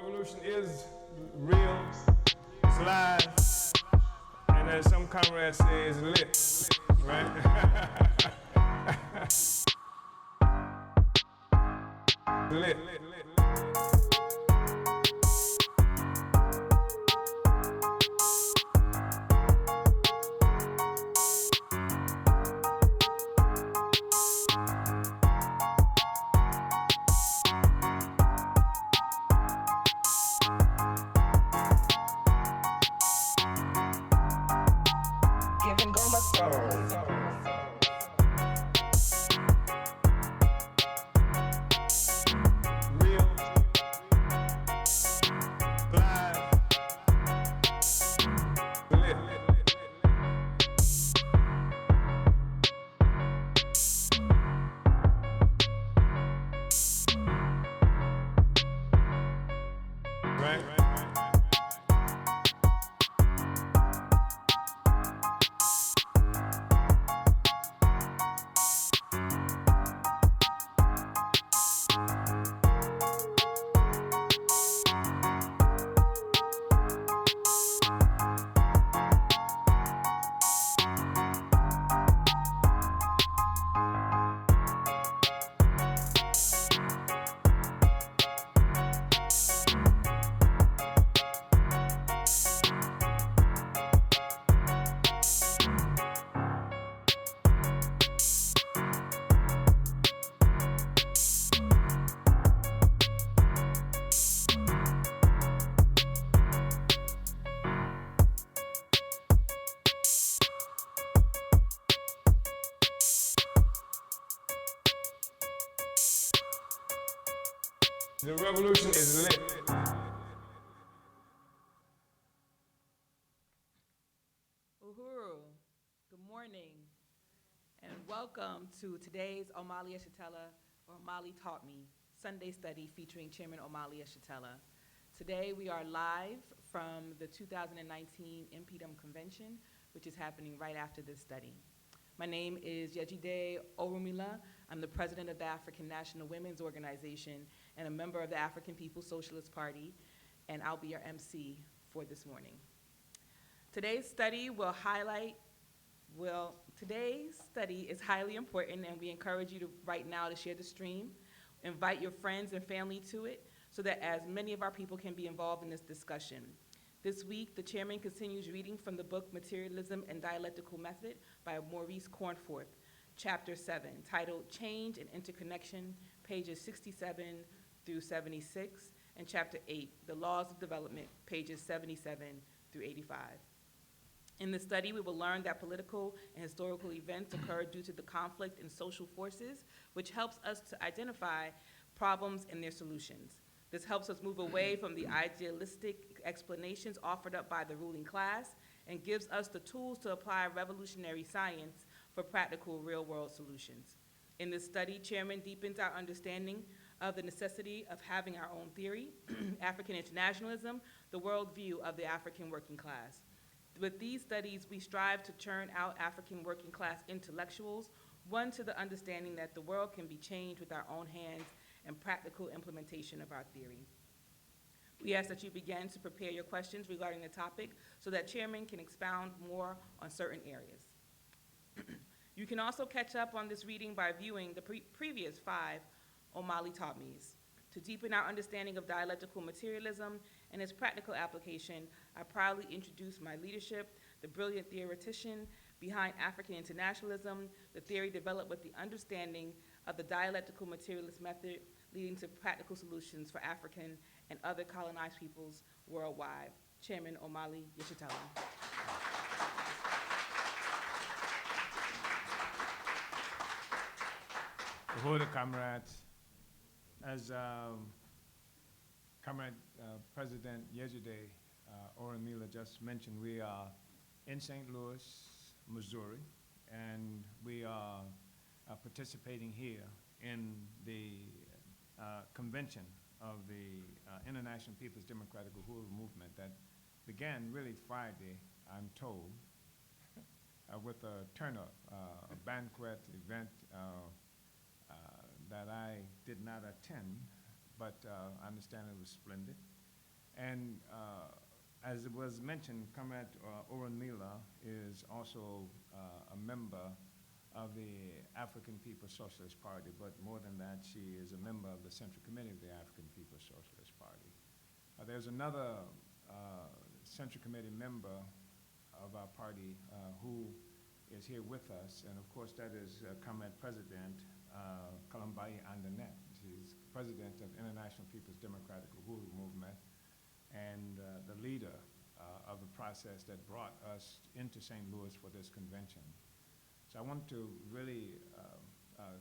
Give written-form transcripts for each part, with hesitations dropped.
Revolution is real, it's live, and as some comrades say, it's lit, right? Lit. The revolution is lit. Uhuru, good morning, and welcome to today's Omali Yeshitela, or Omali Taught Me, Sunday study featuring Chairman Omali Yeshitela. Today we are live from the 2019 Inpdum Convention, which is happening right after this study. My name is Yeshitela Orumila. I'm the president of the African National Women's Organization and a member of the African People's Socialist Party, and I'll be your MC for this morning. Today's study is highly important, and we encourage you to right now to share the stream, invite your friends and family to it, so that as many of our people can be involved in this discussion. This week, the chairman continues reading from the book Materialism and Dialectical Method by Maurice Cornforth, Chapter 7, titled Change and Interconnection, pages 67 through 76, and Chapter 8, The Laws of Development, pages 77 through 85. In the study, we will learn that political and historical events occur due to the conflict in social forces, which helps us to identify problems and their solutions. This helps us move away from the idealistic explanations offered up by the ruling class and gives us the tools to apply revolutionary science for practical real-world solutions. In this study, Chairman deepens our understanding of the necessity of having our own theory, African internationalism, the worldview of the African working class. With these studies, we strive to churn out African working class intellectuals, one to the understanding that the world can be changed with our own hands and practical implementation of our theory. We ask that you begin to prepare your questions regarding the topic so that Chairman can expound more on certain areas. You can also catch up on this reading by viewing the previous 5 Omali Taught Me's. To deepen our understanding of dialectical materialism and its practical application, I proudly introduce my leadership, the brilliant theoretician behind African internationalism, the theory developed with the understanding of the dialectical materialist method leading to practical solutions for African and other colonized peoples worldwide, Chairman Omali Yeshitela. Uhuru, comrades. As Comrade President Yeshitela Orumila just mentioned, we are in St. Louis, Missouri, and we are participating here in the convention of the International People's Democratic Uhuru Movement that began really Friday, I'm told, with a turn-up, a banquet event that I did not attend, but I understand it was splendid. And as it was mentioned, Comrade Orunmila is also a member of the African People's Socialist Party, but more than that, she is a member of the Central Committee of the African People's Socialist Party. There's another Central Committee member of our party who is here with us, and of course that is Comrade President Kalambai Andanet. She's president of International People's Democratic Uhuru Movement and the leader of the process that brought us into St. Louis for this convention. So I want to really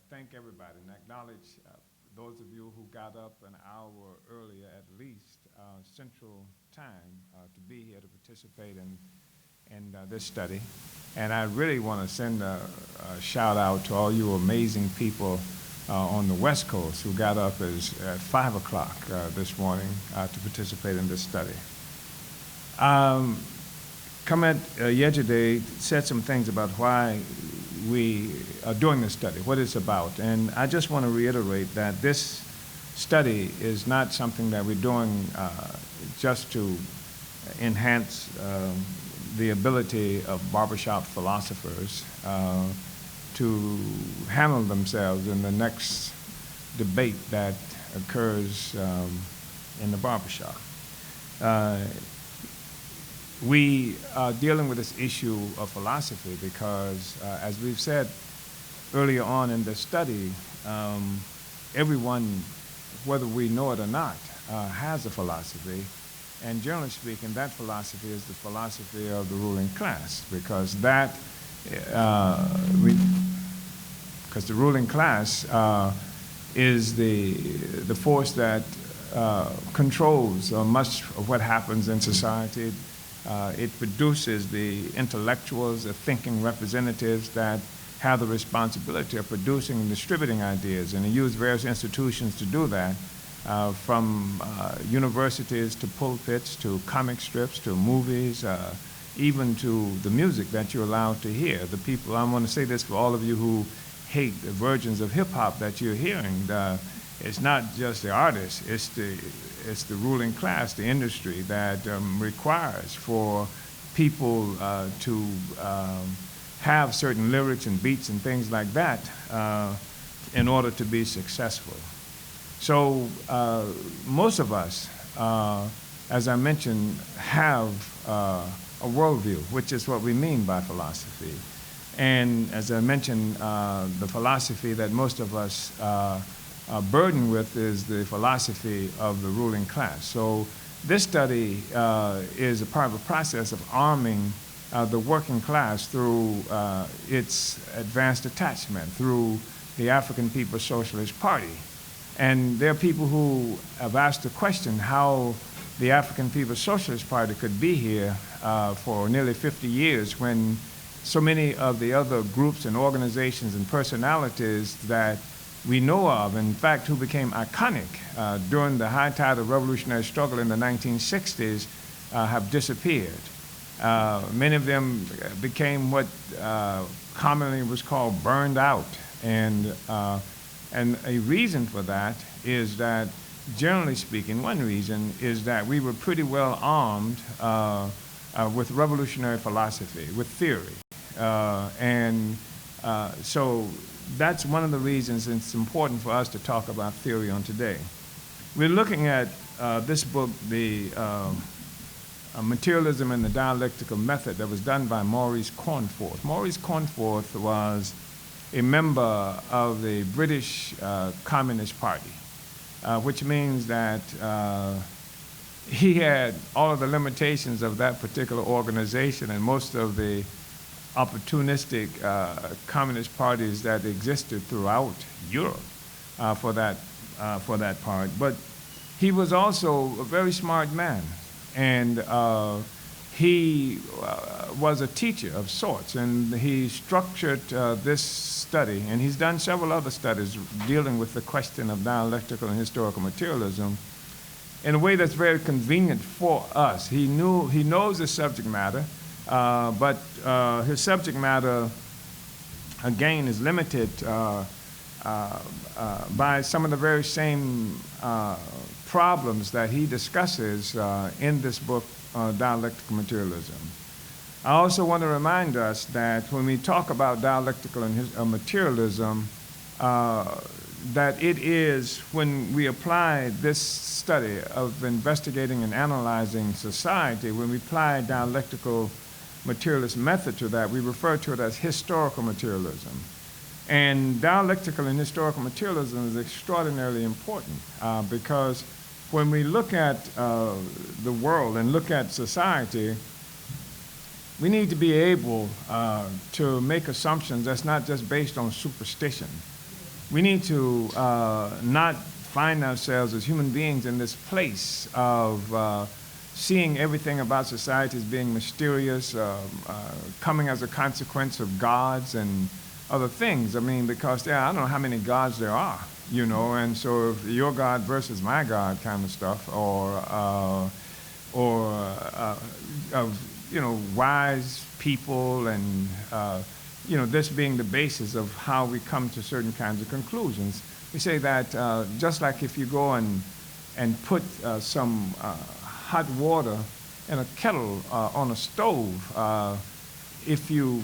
thank everybody and acknowledge those of you who got up an hour earlier at least Central Time to be here to participate in this study. And I really want to send a shout out to all you amazing people on the West Coast who got up at 5 o'clock this morning to participate in this study. Comrade Yeshitela said some things about why we are doing this study, what it's about. And I just want to reiterate that this study is not something that we're doing just to enhance the ability of barbershop philosophers to handle themselves in the next debate that occurs in the barbershop. We are dealing with this issue of philosophy because, as we've said earlier on in the study, everyone, whether we know it or not, has a philosophy. And generally speaking, that philosophy is the philosophy of the ruling class, because that, because the ruling class is the force that controls much of what happens in society. It produces the intellectuals, the thinking representatives that have the responsibility of producing and distributing ideas, and they use various institutions to do that. From universities to pulpits to comic strips to movies, even to the music that you're allowed to hear. The people, I want to say this for all of you who hate the versions of hip-hop that you're hearing, it's not just the artists, it's the ruling class, the industry that requires for people to have certain lyrics and beats and things like that in order to be successful. So most of us, as I mentioned, have a worldview, which is what we mean by philosophy. And as I mentioned, the philosophy that most of us are burdened with is the philosophy of the ruling class. So this study is a part of a process of arming the working class through its advanced detachment, through the African People's Socialist Party. And there are people who have asked the question how the African People's Socialist Party could be here for nearly 50 years when so many of the other groups and organizations and personalities that we know of, in fact, who became iconic during the high tide of revolutionary struggle in the 1960s, have disappeared. Many of them became what commonly was called burned out. And a reason for that is that, generally speaking, one reason is that we were pretty well armed with revolutionary philosophy, with theory. So that's one of the reasons it's important for us to talk about theory on today. We're looking at this book, the Materialism and the Dialectical Method, that was done by Maurice Cornforth. Maurice Cornforth was a member of the British Communist Party, which means that he had all of the limitations of that particular organization and most of the opportunistic communist parties that existed throughout Europe for that part. But he was also a very smart man, and he was a teacher of sorts, and he structured this study, and he's done several other studies dealing with the question of dialectical and historical materialism in a way that's very convenient for us. He knows the subject matter, but his subject matter, again, is limited by some of the very same problems that he discusses in this book, Dialectical Materialism. I also want to remind us that when we talk about dialectical and materialism, that it is when we apply this study of investigating and analyzing society, when we apply dialectical materialist method to that, we refer to it as historical materialism. And dialectical and historical materialism is extraordinarily important because when we look at the world and look at society, we need to be able to make assumptions that's not just based on superstition. We need to not find ourselves as human beings in this place of seeing everything about society as being mysterious, coming as a consequence of gods and other things. I mean, because I don't know how many gods there are, you know, and so if your God versus my God kind of stuff, or you know, wise people and, you know, this being the basis of how we come to certain kinds of conclusions. We say that just like if you go and put some hot water in a kettle on a stove, if you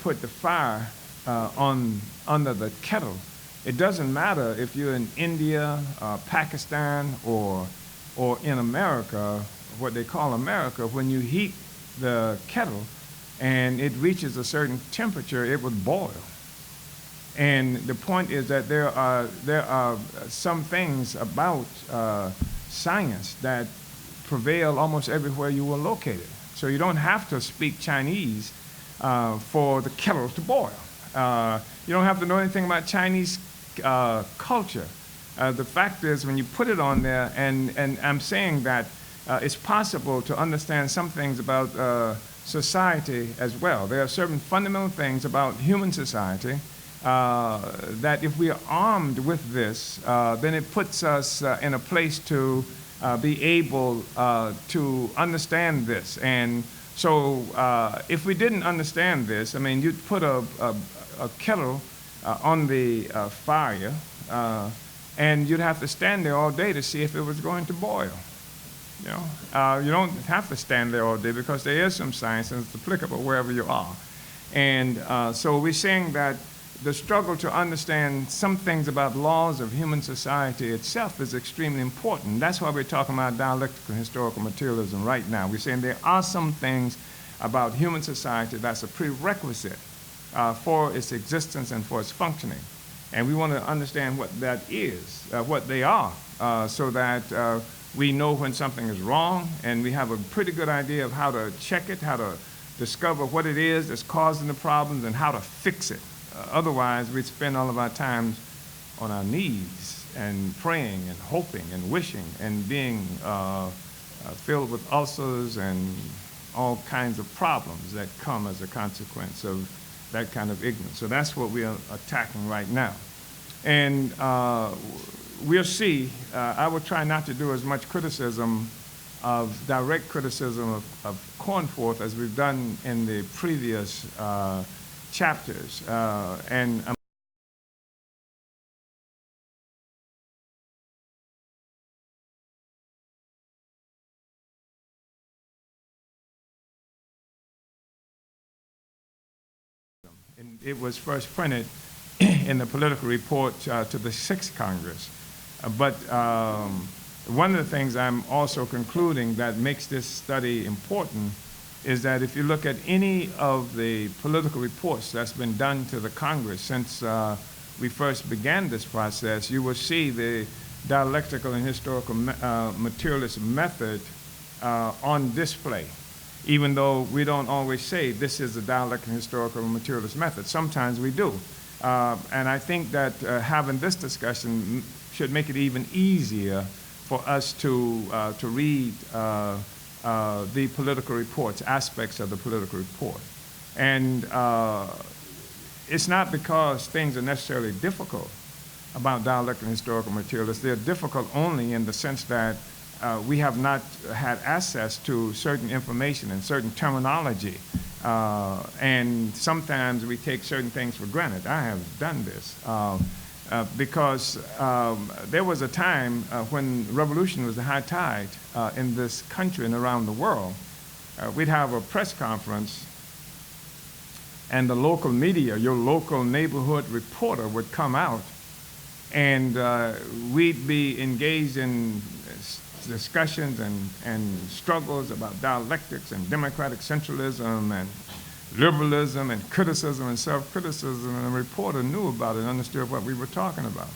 put the fire under the kettle, it doesn't matter if you're in India, Pakistan, or in America, what they call America. When you heat the kettle and it reaches a certain temperature, it would boil. And the point is that there are some things about science that prevail almost everywhere you are located. So you don't have to speak Chinese for the kettle to boil. You don't have to know anything about Chinese culture. The fact is, when you put it on there, and I'm saying that it's possible to understand some things about society as well. There are certain fundamental things about human society that if we are armed with this, then it puts us in a place to be able to understand this. And so if we didn't understand this, I mean, you'd put a kettle on the fire, and you'd have to stand there all day to see if it was going to boil. You know, you don't have to stand there all day because there is some science and it's applicable wherever you are. And so we're saying that the struggle to understand some things about laws of human society itself is extremely important. That's why we're talking about dialectical historical materialism right now. We're saying there are some things about human society that's a prerequisite for its existence and for its functioning. And we want to understand what that is, what they are, so that we know when something is wrong, and we have a pretty good idea of how to check it, how to discover what it is that's causing the problems, and how to fix it. Otherwise, we'd spend all of our time on our knees and praying and hoping and wishing and being filled with ulcers and all kinds of problems that come as a consequence of that kind of ignorance. So that's what we are attacking right now. And we'll see. I will try not to do as much criticism direct criticism of Cornforth as we've done in the previous chapters. And it was first printed in the political report to the 6th Congress. But one of the things I'm also concluding that makes this study important is that if you look at any of the political reports that's been done to the Congress since we first began this process, you will see the dialectical and historical materialist method on display, even though we don't always say this is the dialectical and historical materialist method. Sometimes we do. And I think that having this discussion should make it even easier for us to read the political reports, aspects of the political report. And it's not because things are necessarily difficult about dialectical and historical materialists. They're difficult only in the sense that we have not had access to certain information and certain terminology. And sometimes we take certain things for granted. I have done this. because there was a time when revolution was the high tide in this country and around the world. We'd have a press conference, and the local media, your local neighborhood reporter, would come out, and we'd be engaged in discussions and struggles about dialectics and democratic centralism and liberalism and criticism and self-criticism, and the reporter knew about it and understood what we were talking about.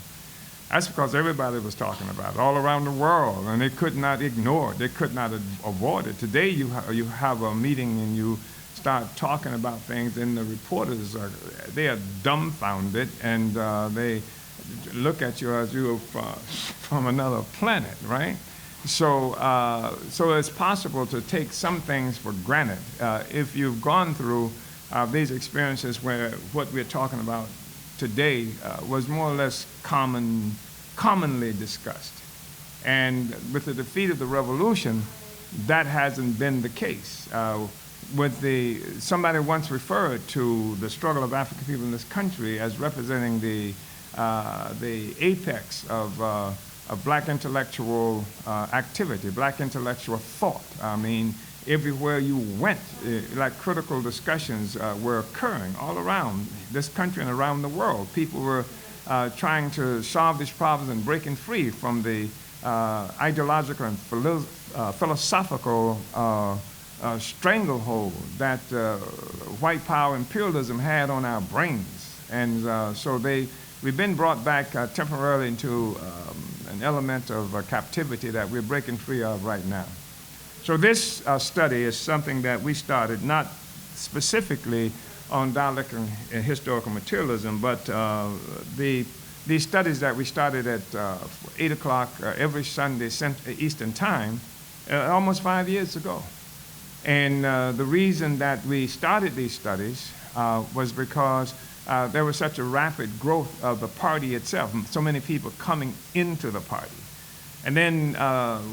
That's because everybody was talking about it all around the world, and they could not ignore it. They could not avoid it. Today you have a meeting and you start talking about things, and the reporters they are dumbfounded, and they look at you as you're from another planet, right? So it's possible to take some things for granted. If you've gone through these experiences where what we're talking about today was more or less commonly discussed. And with the defeat of the revolution, that hasn't been the case. Somebody once referred to the struggle of African people in this country as representing the apex of black intellectual activity, black intellectual thought. I mean, everywhere you went, like critical discussions were occurring all around this country and around the world. People were trying to solve these problems and breaking free from the ideological and philosophical stranglehold that white power imperialism had on our brains. And so we've been brought back temporarily into an element of captivity that we're breaking free of right now. So this study is something that we started not specifically on dialectical and historical materialism, but these studies that we started at 8 o'clock every Sunday Eastern Time almost 5 years ago. And the reason that we started these studies was because there was such a rapid growth of the party itself, so many people coming into the party. And then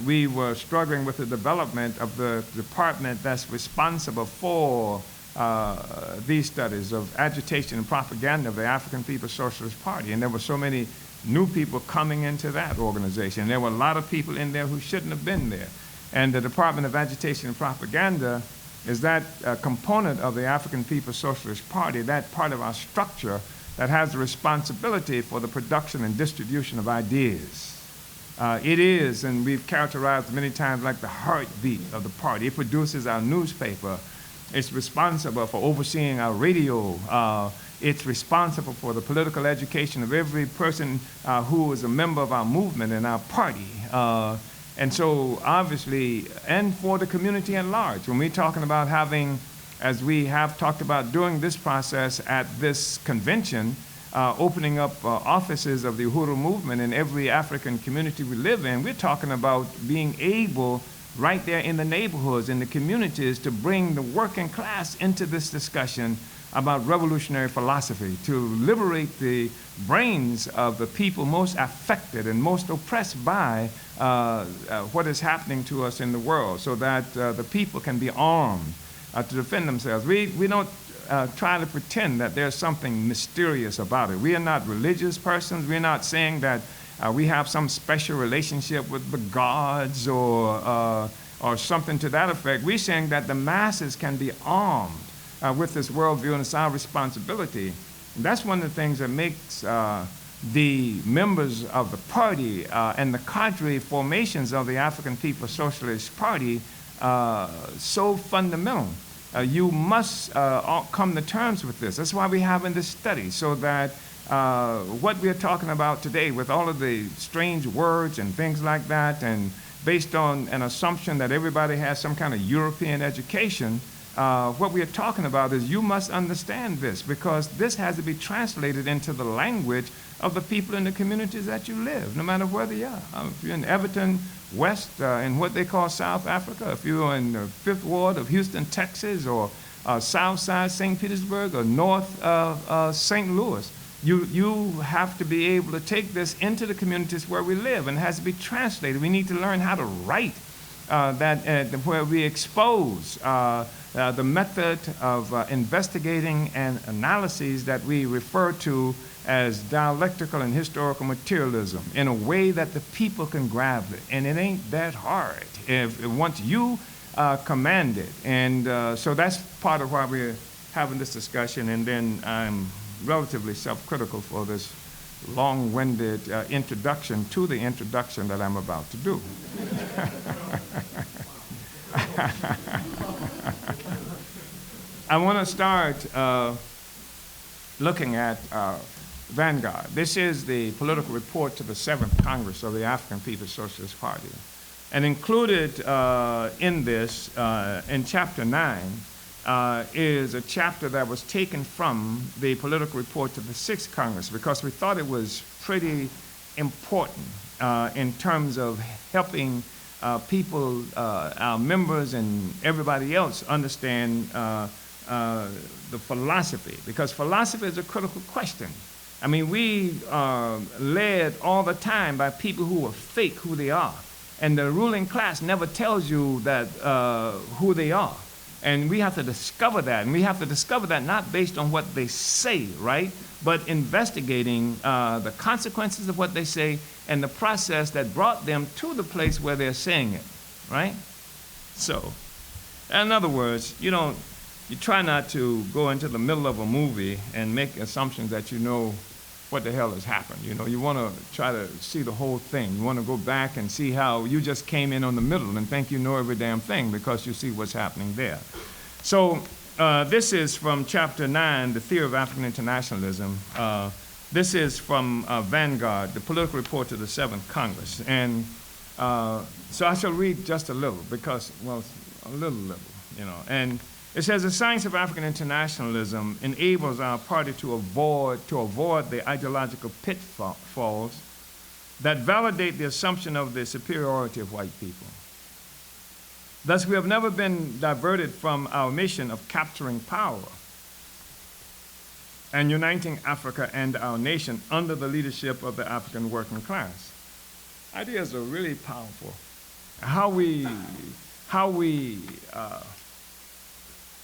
we were struggling with the development of the department that's responsible for these studies of agitation and propaganda of the African People's Socialist Party. And there were so many new people coming into that organization. There were a lot of people in there who shouldn't have been there. And the Department of Agitation and Propaganda is that component of the African People's Socialist Party, that part of our structure that has the responsibility for the production and distribution of ideas. It is, and we've characterized many times, like the heartbeat of the party. It produces our newspaper. It's responsible for overseeing our radio. It's responsible for the political education of every person who is a member of our movement and our party. And so, obviously, and for the community at large, when we're talking about having, as we have talked about during this process at this convention, opening up offices of the Uhuru movement in every African community we live in, we're talking about being able, right there in the neighborhoods, in the communities, to bring the working class into this discussion about revolutionary philosophy, to liberate the brains of the people most affected and most oppressed by what is happening to us in the world, so that the people can be armed to defend themselves. We don't try to pretend that there's something mysterious about it. We are not religious persons. We're not saying that we have some special relationship with the gods or something to that effect. We're saying that the masses can be armed with this worldview, and it's our responsibility. And that's one of the things that makes the members of the party and the cadre formations of the African People's Socialist Party so fundamental. You must come to terms with this. That's why we're having this study, so that what we're talking about today, with all of the strange words and things like that, and based on an assumption that everybody has some kind of European education, what we are talking about is you must understand this, because this has to be translated into the language of the people in the communities that you live, no matter where they are. If you're in Everton West, in what they call South Africa, if you're in the 5th Ward of Houston, Texas, or South Side St. Petersburg, or North St. Louis, you have to be able to take this into the communities where we live, and it has to be translated. We need to learn how to write where we expose the method of investigating and analyses that we refer to as dialectical and historical materialism in a way that the people can grab it. And it ain't that hard once you command it. And so that's part of why we're having this discussion. And then I'm relatively self-critical for this long-winded introduction to the introduction that I'm about to do. I want to start looking at Vanguard. This is the political report to the 7th Congress of the African People's Socialist Party. And included in this, in Chapter 9, is a chapter that was taken from the political report to the 6th Congress because we thought it was pretty important in terms of helping people, our members and everybody else understand the philosophy, because philosophy is a critical question. I mean, we are led all the time by people who are fake who they are. And the ruling class never tells you that who they are. And we have to discover that. And we have to discover that not based on what they say, right? But investigating the consequences of what they say and the process that brought them to the place where they're saying it, right? So, in other words, you try not to go into the middle of a movie and make assumptions that you know what the hell has happened. You want to try to see the whole thing. You want to go back and see how you just came in on the middle and think you know every damn thing because you see what's happening there. So this is from Chapter 9, The Theory of African Internationalism. This is from Vanguard, the political report to the 7th Congress. And so I shall read just a little because, well, a little, And it says, the science of African internationalism enables our party to avoid the ideological pitfalls that validate the assumption of the superiority of white people. Thus, we have never been diverted from our mission of capturing power and uniting Africa and our nation under the leadership of the African working class. Ideas are really powerful. How we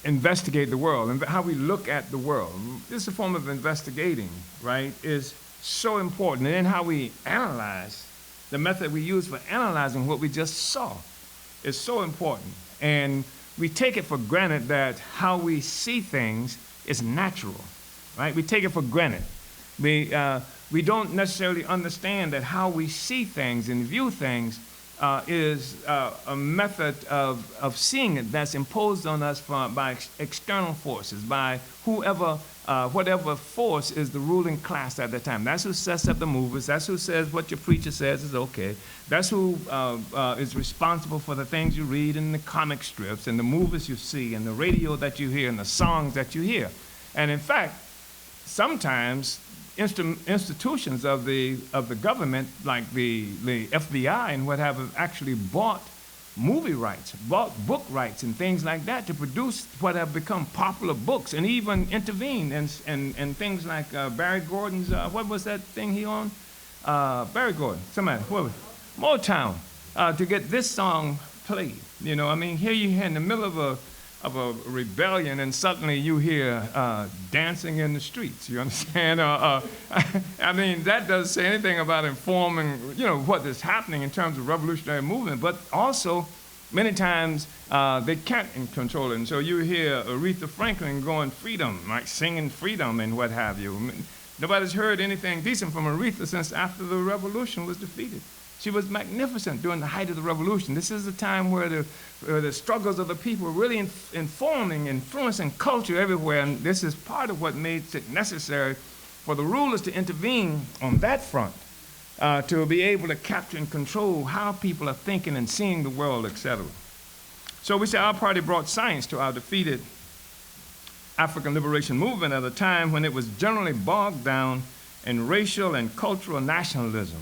investigate the world and how we look at the world. This is a form of investigating, right, is so important. And then how we analyze, the method we use for analyzing what we just saw is so important. And we take it for granted that how we see things is natural, right? We take it for granted. We don't necessarily understand that how we see things and view things is a method of seeing it that's imposed on us by external forces, by whatever force is the ruling class at the time. That's who sets up the movies. That's who says what your preacher says is okay. That's who is responsible for the things you read in the comic strips and the movies you see and the radio that you hear and the songs that you hear. And in fact, sometimes institutions of the government, like the FBI and what have you, actually bought movie rights, bought book rights and things like that to produce what have become popular books and even intervene and things like Barry Gordon's, what was that thing he owned? Barry Gordon, somebody, what was it? Motown, to get this song played. I mean, here you're in the middle of a rebellion, and suddenly you hear dancing in the streets. You understand? I mean, that doesn't say anything about informing, what is happening in terms of revolutionary movement. But also, many times they can't control it, and so you hear Aretha Franklin going freedom, like singing freedom and what have you. I mean, nobody's heard anything decent from Aretha since after the revolution was defeated. She was magnificent during the height of the revolution. This is the time where the struggles of the people were really influencing culture everywhere, and this is part of what made it necessary for the rulers to intervene on that front, to be able to capture and control how people are thinking and seeing the world, etc. So we say our party brought science to our defeated African liberation movement at a time when it was generally bogged down in racial and cultural nationalism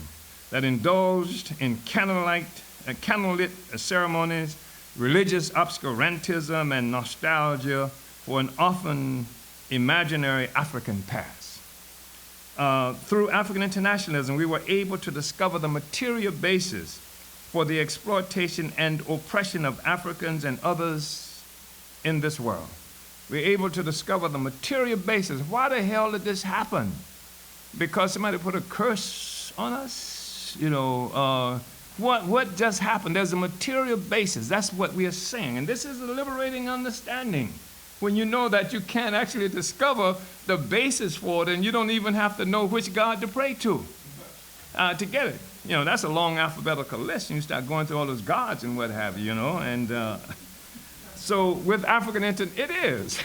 that indulged in candlelit ceremonies, religious obscurantism, and nostalgia for an often imaginary African past. Through African internationalism, we were able to discover the material basis for the exploitation and oppression of Africans and others in this world. We're able to discover the material basis. Why the hell did this happen? because somebody put a curse on us? You know, what just happened? There's a material basis. That's what we are saying. And this is a liberating understanding. When you know that you can't actually discover the basis for it, and you don't even have to know which God to pray to get it. You know, that's a long alphabetical list, and you start going through all those gods and what have you, you know. And so with it is.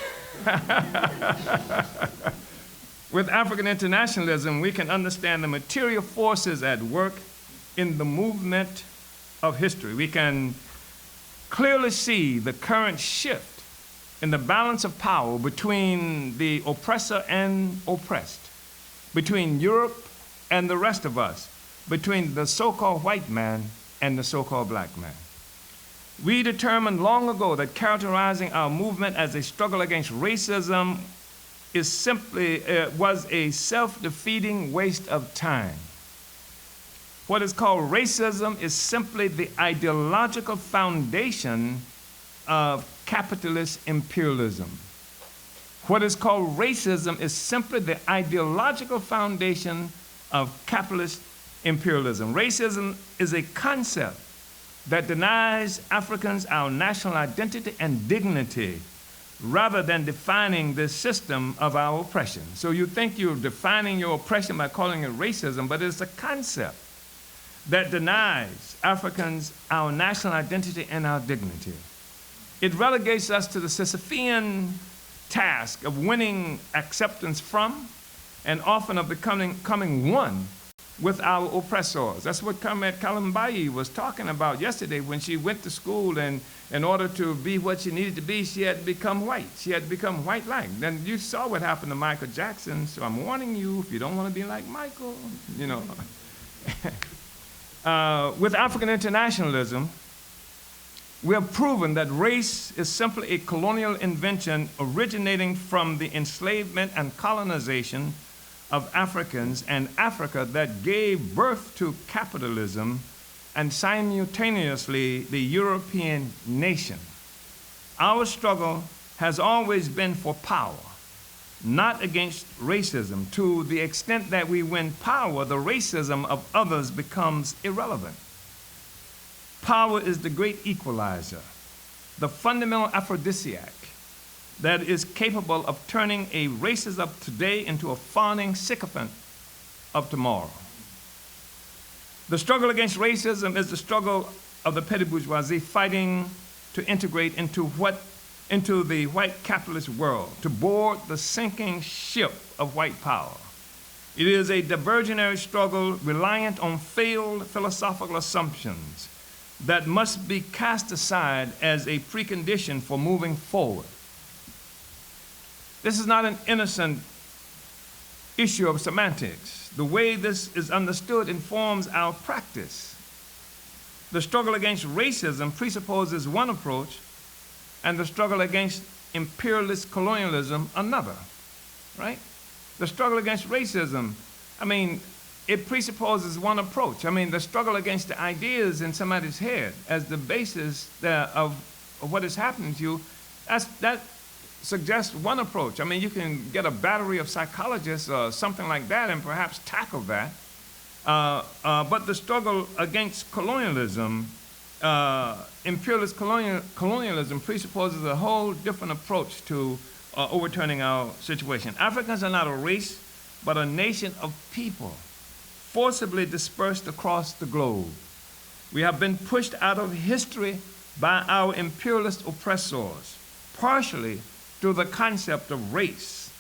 With African internationalism, we can understand the material forces at work in the movement of history. We can clearly see the current shift in the balance of power between the oppressor and oppressed, between Europe and the rest of us, between the so-called white man and the so-called black man. We determined long ago that characterizing our movement as a struggle against racism was a self-defeating waste of time. What is called racism is simply the ideological foundation of capitalist imperialism. What is called racism is simply the ideological foundation of capitalist imperialism. Racism is a concept that denies Africans our national identity and dignity rather than defining the system of our oppression. So you think you're defining your oppression by calling it racism, but it's a concept that denies Africans our national identity and our dignity. It relegates us to the Sisyphean task of winning acceptance from and often of becoming one with our oppressors. That's what Comrade Kalambayi was talking about yesterday when she went to school, and in order to be what she needed to be, she had to become white. She had to become white-like. Then you saw what happened to Michael Jackson, so I'm warning you, if you don't want to be like Michael, you know. With African internationalism, we have proven that race is simply a colonial invention originating from the enslavement and colonization of Africans and Africa that gave birth to capitalism and simultaneously the European nation. Our struggle has always been for power, not against racism. To the extent that we win power, the racism of others becomes irrelevant. Power is the great equalizer, the fundamental aphrodisiac that is capable of turning a racist of today into a fawning sycophant of tomorrow. The struggle against racism is the struggle of the petty bourgeoisie fighting to integrate into the white capitalist world, to board the sinking ship of white power. It is a diversionary struggle reliant on failed philosophical assumptions that must be cast aside as a precondition for moving forward. This is not an innocent issue of semantics. The way this is understood informs our practice. The struggle against racism presupposes one approach, and the struggle against imperialist colonialism another, right? The struggle against racism, it presupposes one approach. The struggle against the ideas in somebody's head as the basis of what is happening to you, that suggests one approach. You can get a battery of psychologists or something like that and perhaps tackle that. But the struggle against colonialism, imperialist colonialism presupposes a whole different approach to overturning our situation. Africans are not a race, but a nation of people, forcibly dispersed across the globe. We have been pushed out of history by our imperialist oppressors, partially through the concept of race.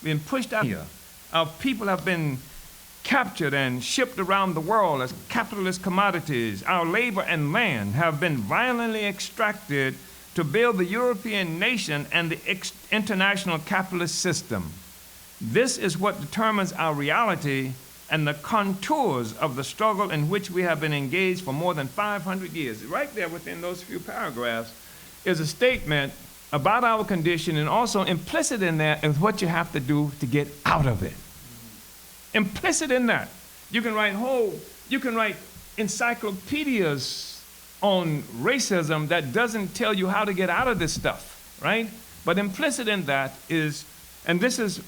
We've been pushed out here. Our people have been captured and shipped around the world as capitalist commodities. Our labor and land have been violently extracted to build the European nation and the international capitalist system. This is what determines our reality and the contours of the struggle in which we have been engaged for more than 500 years. Right there within those few paragraphs is a statement about our condition, and also implicit in that is what you have to do to get out of it. Implicit in that. You can write encyclopedias on racism that doesn't tell you how to get out of this stuff, right? But implicit in that is, and this is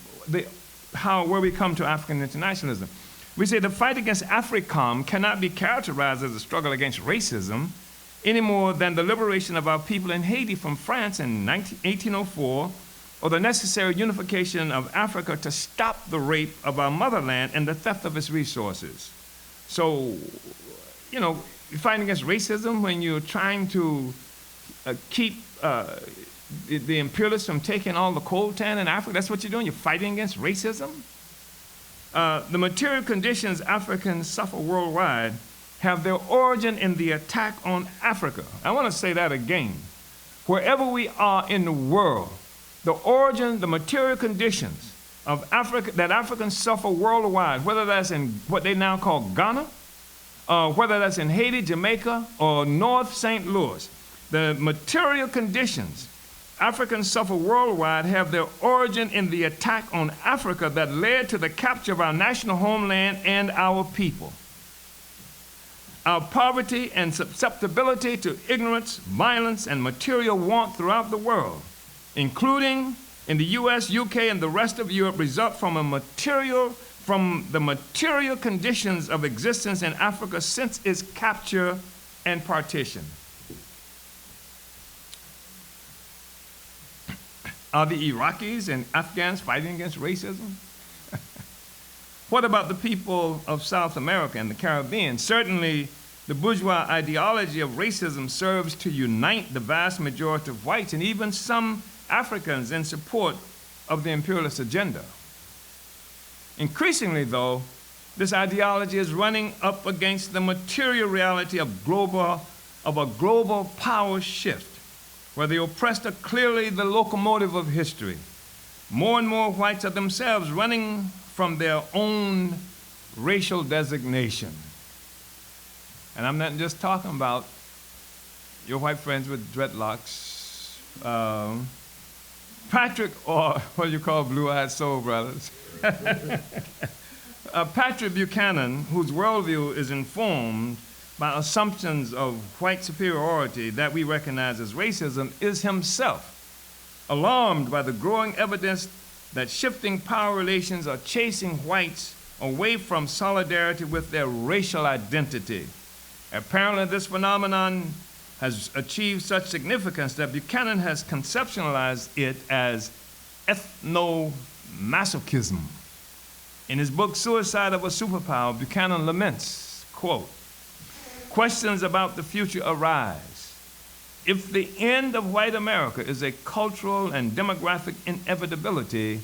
where we come to African internationalism. We say the fight against AFRICOM cannot be characterized as a struggle against racism any more than the liberation of our people in Haiti from France in 1804, or the necessary unification of Africa to stop the rape of our motherland and the theft of its resources. So, you know, you're fighting against racism when you're trying to keep the imperialists from taking all the coltan in Africa. That's what you're doing. You're fighting against racism. The material conditions Africans suffer worldwide have their origin in the attack on Africa. I want to say that again. Wherever we are in the world, the origin, the material conditions of Africa that Africans suffer worldwide, whether that's in what they now call Ghana, whether that's in Haiti, Jamaica, or North St. Louis, the material conditions Africans suffer worldwide have their origin in the attack on Africa that led to the capture of our national homeland and our people. Our poverty and susceptibility to ignorance, violence, and material want throughout the world, including in the US, UK, and the rest of Europe, result from the material conditions of existence in Africa since its capture and partition. Are the Iraqis and Afghans fighting against racism? What about the people of South America and the Caribbean? Certainly, the bourgeois ideology of racism serves to unite the vast majority of whites and even some Africans in support of the imperialist agenda. Increasingly, though, this ideology is running up against the material reality of a global power shift, where the oppressed are clearly the locomotive of history. More and more whites are themselves running from their own racial designation. And I'm not just talking about your white friends with dreadlocks, Patrick, or what you call blue-eyed soul brothers. Patrick Buchanan, whose worldview is informed by assumptions of white superiority that we recognize as racism, is himself alarmed by the growing evidence that shifting power relations are chasing whites away from solidarity with their racial identity. Apparently, this phenomenon has achieved such significance that Buchanan has conceptualized it as ethnomasochism. In his book, Suicide of a Superpower, Buchanan laments, quote, "Questions about the future arise. If the end of white America is a cultural and demographic inevitability,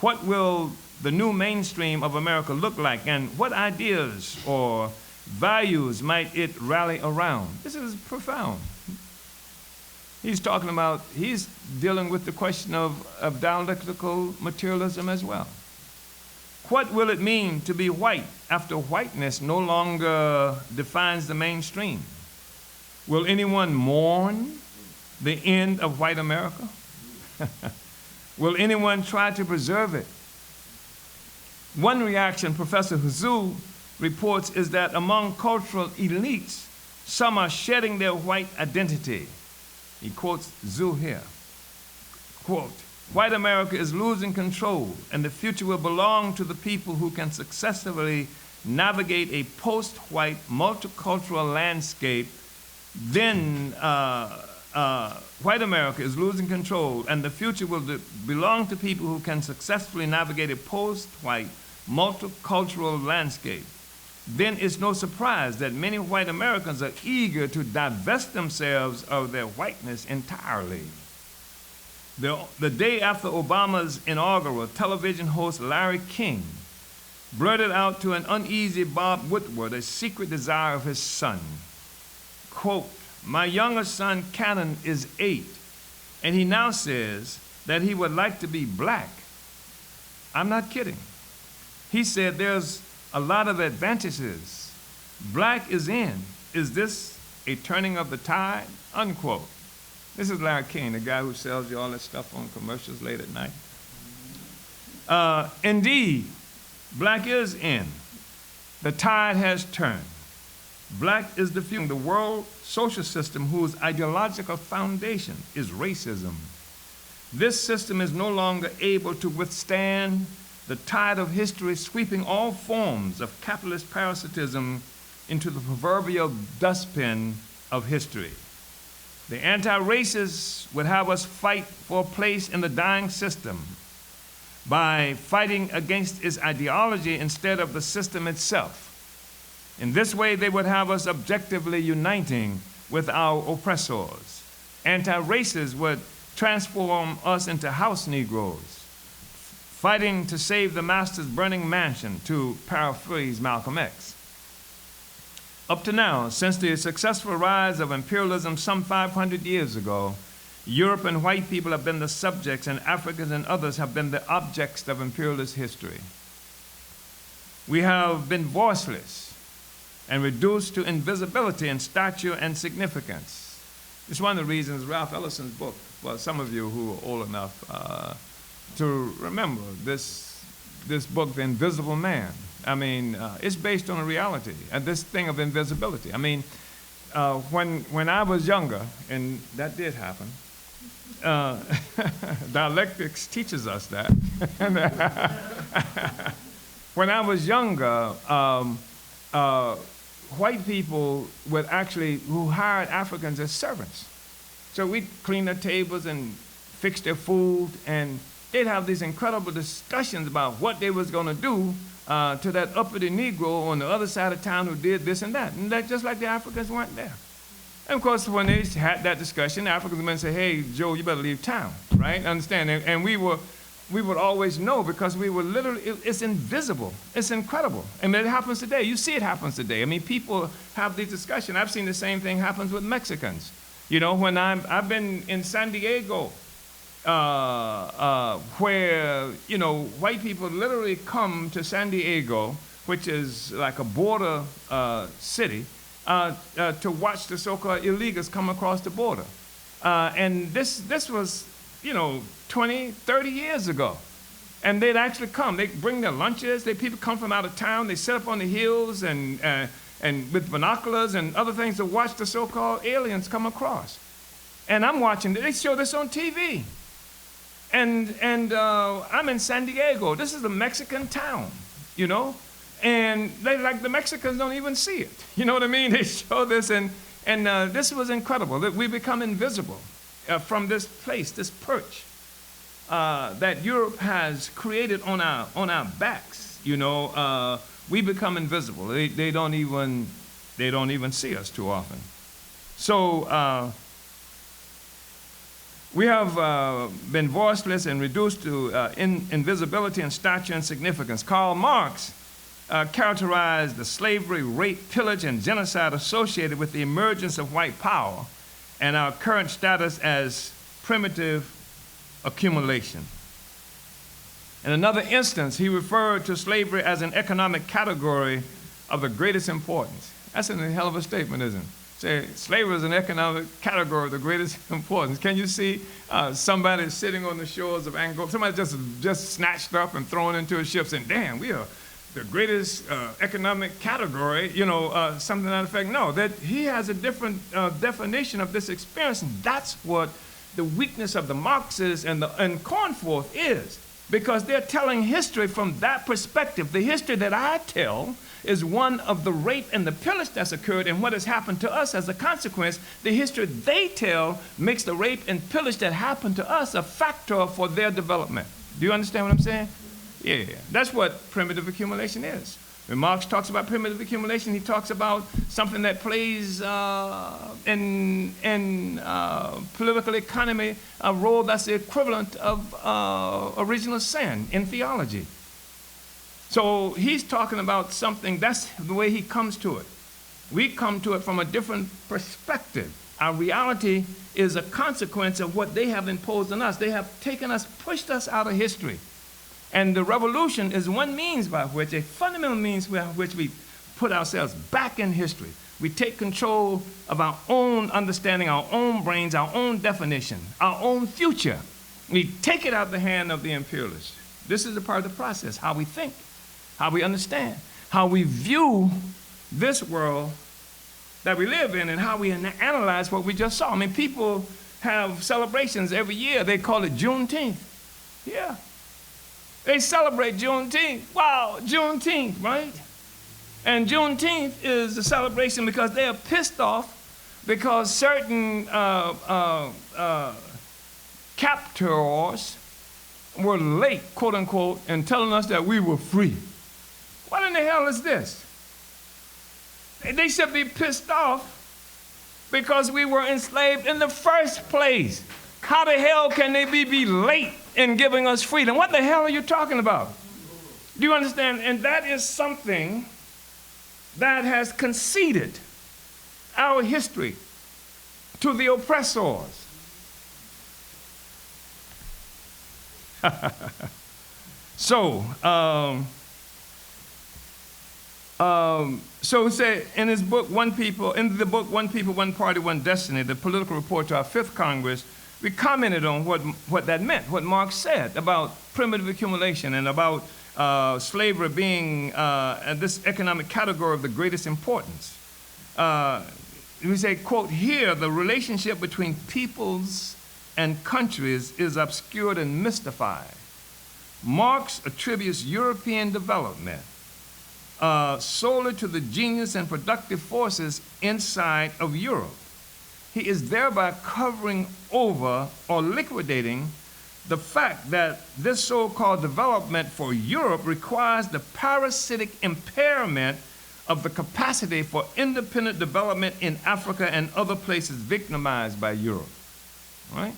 what will the new mainstream of America look like, and what ideas or values might it rally around?" This is profound. He's dealing with the question of dialectical materialism as well. What will it mean to be white after whiteness no longer defines the mainstream? Will anyone mourn the end of white America? Will anyone try to preserve it? One reaction Professor Huzu reports is that among cultural elites, some are shedding their white identity. He quotes Zhu here, quote, "White America is losing control, and the future will belong to the people who can successfully navigate a post-white multicultural landscape. Then white America is losing control, and the future will belong to people who can successfully navigate a post-white multicultural landscape. Then it's no surprise that many white Americans are eager to divest themselves of their whiteness entirely." The day after Obama's inaugural, television host Larry King blurted out to an uneasy Bob Woodward a secret desire of his son. Quote, "My youngest son, Cannon, is 8, and he now says that he would like to be black." I'm not kidding. He said there's a lot of advantages. Black is in. Is this a turning of the tide? Unquote. This is Larry King, the guy who sells you all that stuff on commercials late at night. Indeed, black is in. The tide has turned. Black is the future. The world social system whose ideological foundation is racism. This system is no longer able to withstand the tide of history sweeping all forms of capitalist parasitism into the proverbial dustbin of history. The anti-racists would have us fight for a place in the dying system by fighting against its ideology instead of the system itself. In this way, they would have us objectively uniting with our oppressors. Anti-racists would transform us into house Negroes, fighting to save the master's burning mansion, to paraphrase Malcolm X. Up to now, since the successful rise of imperialism some 500 years ago, Europe and white people have been the subjects, and Africans and others have been the objects of imperialist history. We have been voiceless and reduced to invisibility in stature and significance. It's one of the reasons Ralph Ellison's book, well, some of you who are old enough to remember this book, The Invisible Man. I mean, it's based on a reality, and this thing of invisibility. I mean, when I was younger, and that did happen, Dialectics teaches us that. When I was younger, white people would actually, who hired Africans as servants. So we'd clean their tables and fix their food, and they'd have these incredible discussions about what they was gonna do to that uppity Negro on the other side of town who did this and that. And that just like the Africans weren't there. And of course, when they had that discussion, the Africans would say, hey, Joe, you better leave town, right? Understand? And we would always know, because we were literally, it's invisible. It's incredible. I mean, it happens today. You see it happens today. I mean, people have these discussions. I've seen the same thing happens with Mexicans. You know, when I've been in San Diego, where, you know, white people literally come to San Diego, which is like a border city, to watch the so-called illegals come across the border. And this was, you know, 20, 30 years ago. And they'd actually come. They bring their lunches. People come from out of town. They sit up on the hills and with binoculars and other things to watch the so-called aliens come across. And I'm watching. They show this on TV. And I'm in San Diego. This is a Mexican town, you know? And the Mexicans don't even see it. You know what I mean? They show this, and this was incredible. That we become invisible from this place, this perch that Europe has created on our backs. You know, we become invisible. They don't even see us too often. So we have been voiceless and reduced to invisibility in stature and significance. Karl Marx characterized the slavery, rape, pillage, and genocide associated with the emergence of white power and our current status as primitive accumulation. In another instance, he referred to slavery as an economic category of the greatest importance. That's a hell of a statement, isn't it? Say, slavery is an economic category of the greatest importance. Can you see somebody sitting on the shores of Angola, somebody just snatched up and thrown into a ship saying, damn, we are the greatest economic category, you know, something to that effect. No, that he has a different definition of this experience, and that's what the weakness of the Marxists and Cornforth is, because they're telling history from that perspective. The history that I tell is one of the rape and the pillage that's occurred and what has happened to us as a consequence. The history they tell makes the rape and pillage that happened to us a factor for their development. Do you understand what I'm saying? Yeah, that's what primitive accumulation is. When Marx talks about primitive accumulation, he talks about something that plays in political economy a role that's the equivalent of original sin in theology. So he's talking about something, that's the way he comes to it. We come to it from a different perspective. Our reality is a consequence of what they have imposed on us. They have taken us, pushed us out of history. And the revolution is one means by which, a fundamental means by which we put ourselves back in history. We take control of our own understanding, our own brains, our own definition, our own future. We take it out of the hand of the imperialists. This is a part of the process, how we think, how we understand, how we view this world that we live in, and how we analyze what we just saw. I mean, people have celebrations every year. They call it Juneteenth. Yeah. They celebrate Juneteenth. Wow, Juneteenth, right? And Juneteenth is a celebration because they are pissed off because certain captors were late, quote unquote, in telling us that we were free. What in the hell is this? They should be pissed off because we were enslaved in the first place. How the hell can they be late in giving us freedom? What the hell are you talking about? Do you understand? And that is something that has conceded our history to the oppressors. So he said in his book, One People, One People, One Party, One Destiny, the political report to our 5th Congress, we commented on what that meant, what Marx said about primitive accumulation and about slavery being this economic category of the greatest importance. We say, quote, here the relationship between peoples and countries is obscured and mystified. Marx attributes European development solely to the genius and productive forces inside of Europe. He is thereby covering over or liquidating the fact that this so-called development for Europe requires the parasitic impairment of the capacity for independent development in Africa and other places victimized by Europe, right?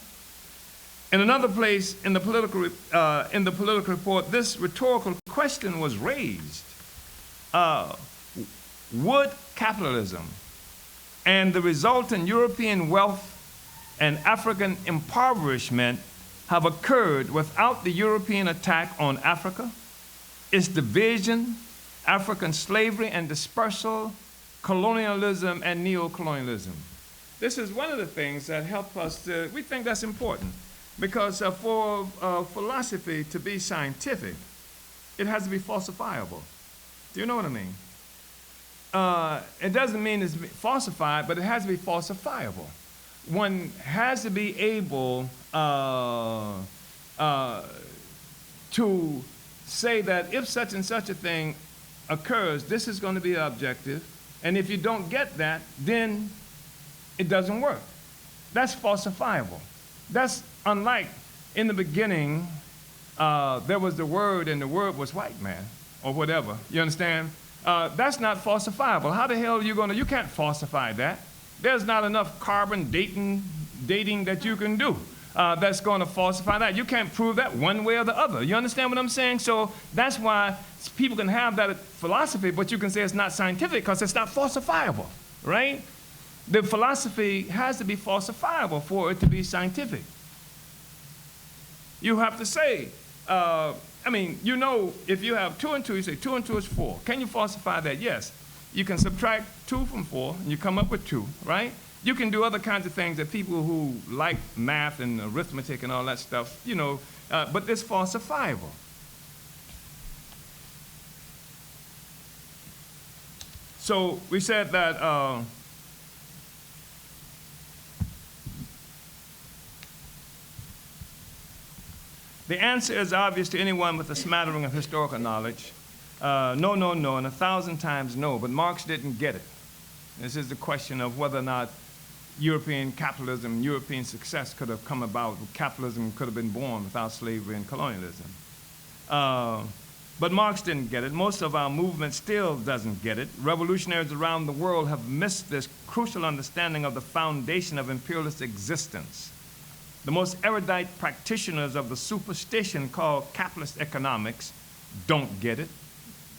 In another place in the political report, this rhetorical question was raised. Would capitalism and the resultant European wealth and African impoverishment have occurred without the European attack on Africa, its division, African slavery and dispersal, colonialism and neocolonialism? This is one of the things that help us to, we think that's important, because for philosophy to be scientific, it has to be falsifiable. Do you know what I mean? It doesn't mean it's falsified, but it has to be falsifiable. One has to be able to say that if such and such a thing occurs, this is going to be objective, and if you don't get that, then it doesn't work. That's falsifiable. That's unlike in the beginning, there was the Word, and the Word was white man, or whatever. You understand? That's not falsifiable. How the hell are you going to, you can't falsify that. There's not enough carbon dating that you can do that's going to falsify that. You can't prove that one way or the other. You understand what I'm saying? So that's why people can have that philosophy, but you can say it's not scientific because it's not falsifiable, right? The philosophy has to be falsifiable for it to be scientific. You have to say, you know, if you have 2 and 2, you say 2 and 2 is 4. Can you falsify that? Yes. You can subtract 2 from 4, and you come up with 2, right? You can do other kinds of things that people who like math and arithmetic and all that stuff, you know, but it's falsifiable. So we said that the answer is obvious to anyone with a smattering of historical knowledge. No, no, no, and 1,000 times no, but Marx didn't get it. This is the question of whether or not European capitalism, European success could have come about, capitalism could have been born without slavery and colonialism. But Marx didn't get it. Most of our movement still doesn't get it. Revolutionaries around the world have missed this crucial understanding of the foundation of imperialist existence. The most erudite practitioners of the superstition called capitalist economics don't get it.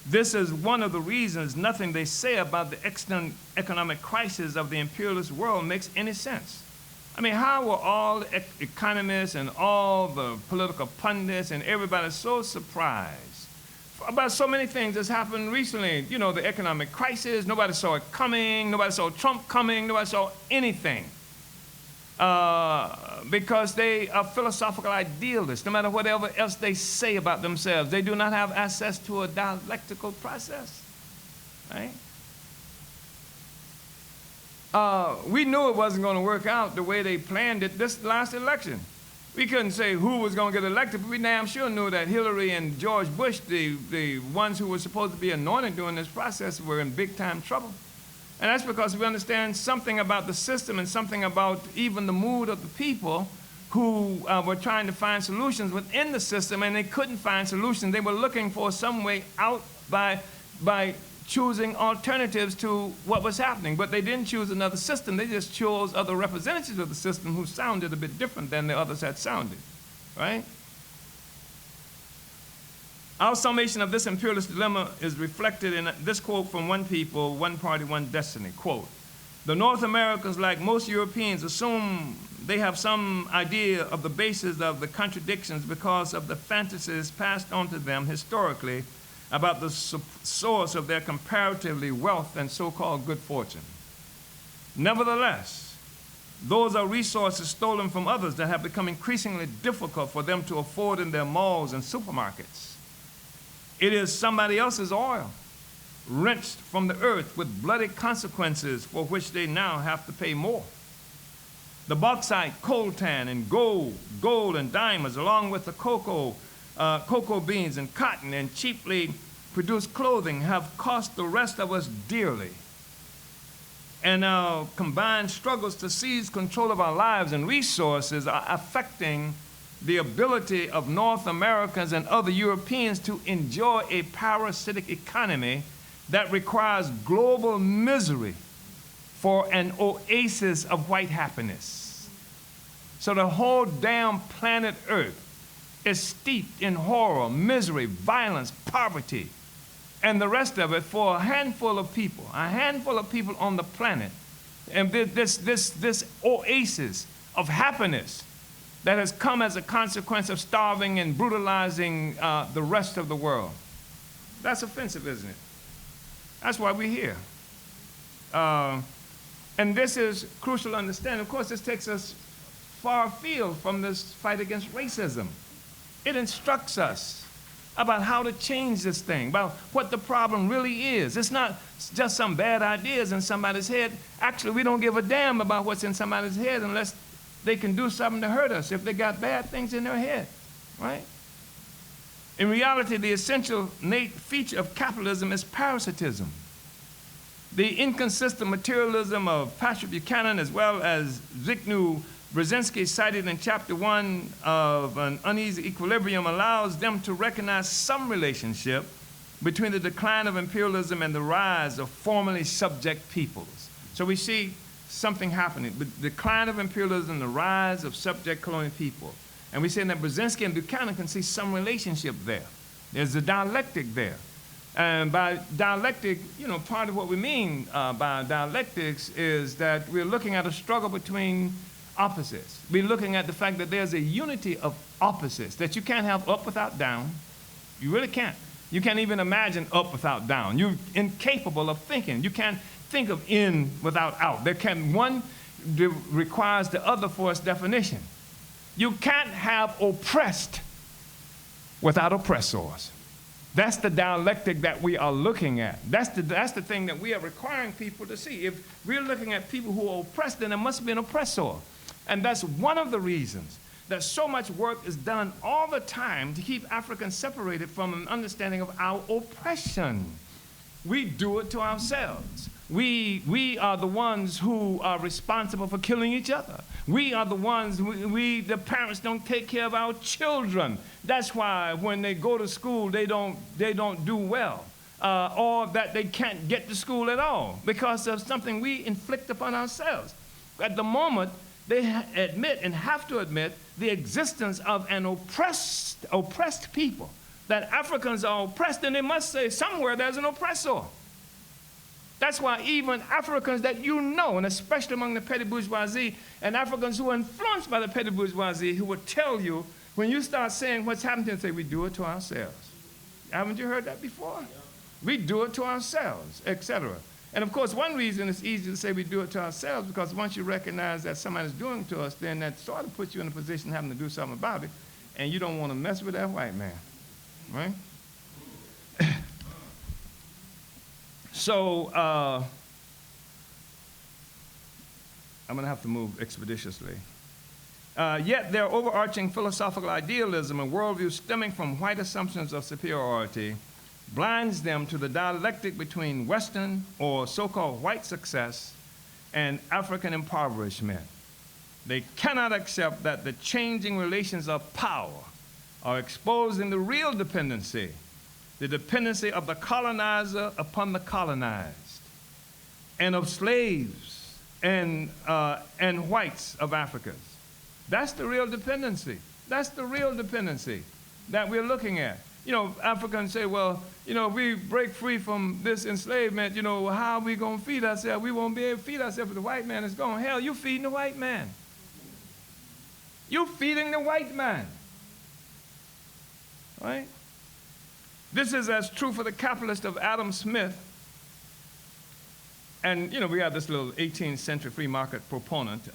This is one of the reasons nothing they say about the extant economic crisis of the imperialist world makes any sense. I mean, how were all the economists and all the political pundits and everybody so surprised about so many things that's happened recently? You know, the economic crisis, nobody saw it coming, nobody saw Trump coming, nobody saw anything. Because they are philosophical idealists. No matter whatever else they say about themselves, they do not have access to a dialectical process, right? We knew it wasn't going to work out the way they planned it this last election. We couldn't say who was going to get elected, but we damn sure knew that Hillary and George Bush, the ones who were supposed to be anointed during this process, were in big time trouble. And that's because we understand something about the system and something about even the mood of the people who were trying to find solutions within the system, and they couldn't find solutions. They were looking for some way out by choosing alternatives to what was happening. But they didn't choose another system. They just chose other representatives of the system who sounded a bit different than the others had sounded, right? Our summation of this imperialist dilemma is reflected in this quote from One People, One Party, One Destiny. Quote, "The North Americans, like most Europeans, assume they have some idea of the basis of the contradictions because of the fantasies passed on to them historically about the source of their comparatively wealth and so-called good fortune. Nevertheless, those are resources stolen from others that have become increasingly difficult for them to afford in their malls and supermarkets. It is somebody else's oil, wrenched from the earth with bloody consequences for which they now have to pay more. The bauxite, coltan, and gold and diamonds, along with the cocoa beans and cotton and cheaply produced clothing have cost the rest of us dearly. And our combined struggles to seize control of our lives and resources are affecting the ability of North Americans and other Europeans to enjoy a parasitic economy that requires global misery for an oasis of white happiness. So the whole damn planet Earth is steeped in horror, misery, violence, poverty, and the rest of it for a handful of people on the planet. And this oasis of happiness that has come as a consequence of starving and brutalizing the rest of the world. That's offensive, isn't it? That's why we're here. And this is crucial to understand. Of course, this takes us far afield from this fight against racism. It instructs us about how to change this thing, about what the problem really is. It's not just some bad ideas in somebody's head. Actually, we don't give a damn about what's in somebody's head unless they can do something to hurt us if they got bad things in their head, right? In reality, the essential innate feature of capitalism is parasitism. The inconsistent materialism of Patrick Buchanan, as well as Zygmunt Brzezinski cited in chapter 1 of An Uneasy Equilibrium, allows them to recognize some relationship between the decline of imperialism and the rise of formerly subject peoples. So we see something happening, the decline of imperialism, the rise of subject colonial people. And we say that Brzezinski and Buchanan can see some relationship there. There's a dialectic there. And by dialectic, you know, part of what we mean by dialectics is that we're looking at a struggle between opposites. We're looking at the fact that there's a unity of opposites, that you can't have up without down. You really can't. You can't even imagine up without down. You're incapable of thinking. You can't think of in without out. One requires the other for its definition. You can't have oppressed without oppressors. That's the dialectic that we are looking at. That's the thing that we are requiring people to see. If we're looking at people who are oppressed, then there must be an oppressor. And that's one of the reasons that so much work is done all the time to keep Africans separated from an understanding of our oppression. We do it to ourselves. We are the ones who are responsible for killing each other. We are the ones, the parents don't take care of our children. That's why when they go to school, they don't do well. Or that they can't get to school at all because of something we inflict upon ourselves. At the moment, they admit and have to admit the existence of an oppressed people. That Africans are oppressed, and they must say somewhere there's an oppressor. That's why even Africans that you know, and especially among the petty bourgeoisie, and Africans who are influenced by the petty bourgeoisie, who will tell you, when you start saying what's happening, they say, we do it to ourselves. Haven't you heard that before? Yeah. We do it to ourselves, etc. And of course, one reason it's easy to say we do it to ourselves, because once you recognize that somebody's doing it to us, then that sort of puts you in a position of having to do something about it, and you don't want to mess with that white man, right? So I'm going to have to move expeditiously. Yet their overarching philosophical idealism and worldview stemming from white assumptions of superiority blinds them to the dialectic between Western or so-called white success and African impoverishment. They cannot accept that the changing relations of power are exposing the real dependency, the dependency of the colonizer upon the colonized, and of slaves and whites of Africa. That's the real dependency. That's the real dependency that we're looking at. You know, Africans say, well, you know, if we break free from this enslavement, you know, how are we going to feed ourselves? We won't be able to feed ourselves if the white man is gone. Hell, you're feeding the white man. You're feeding the white man. Right? This is as true for the capitalist of Adam Smith. And, you know, we have this little 18th century free market proponent.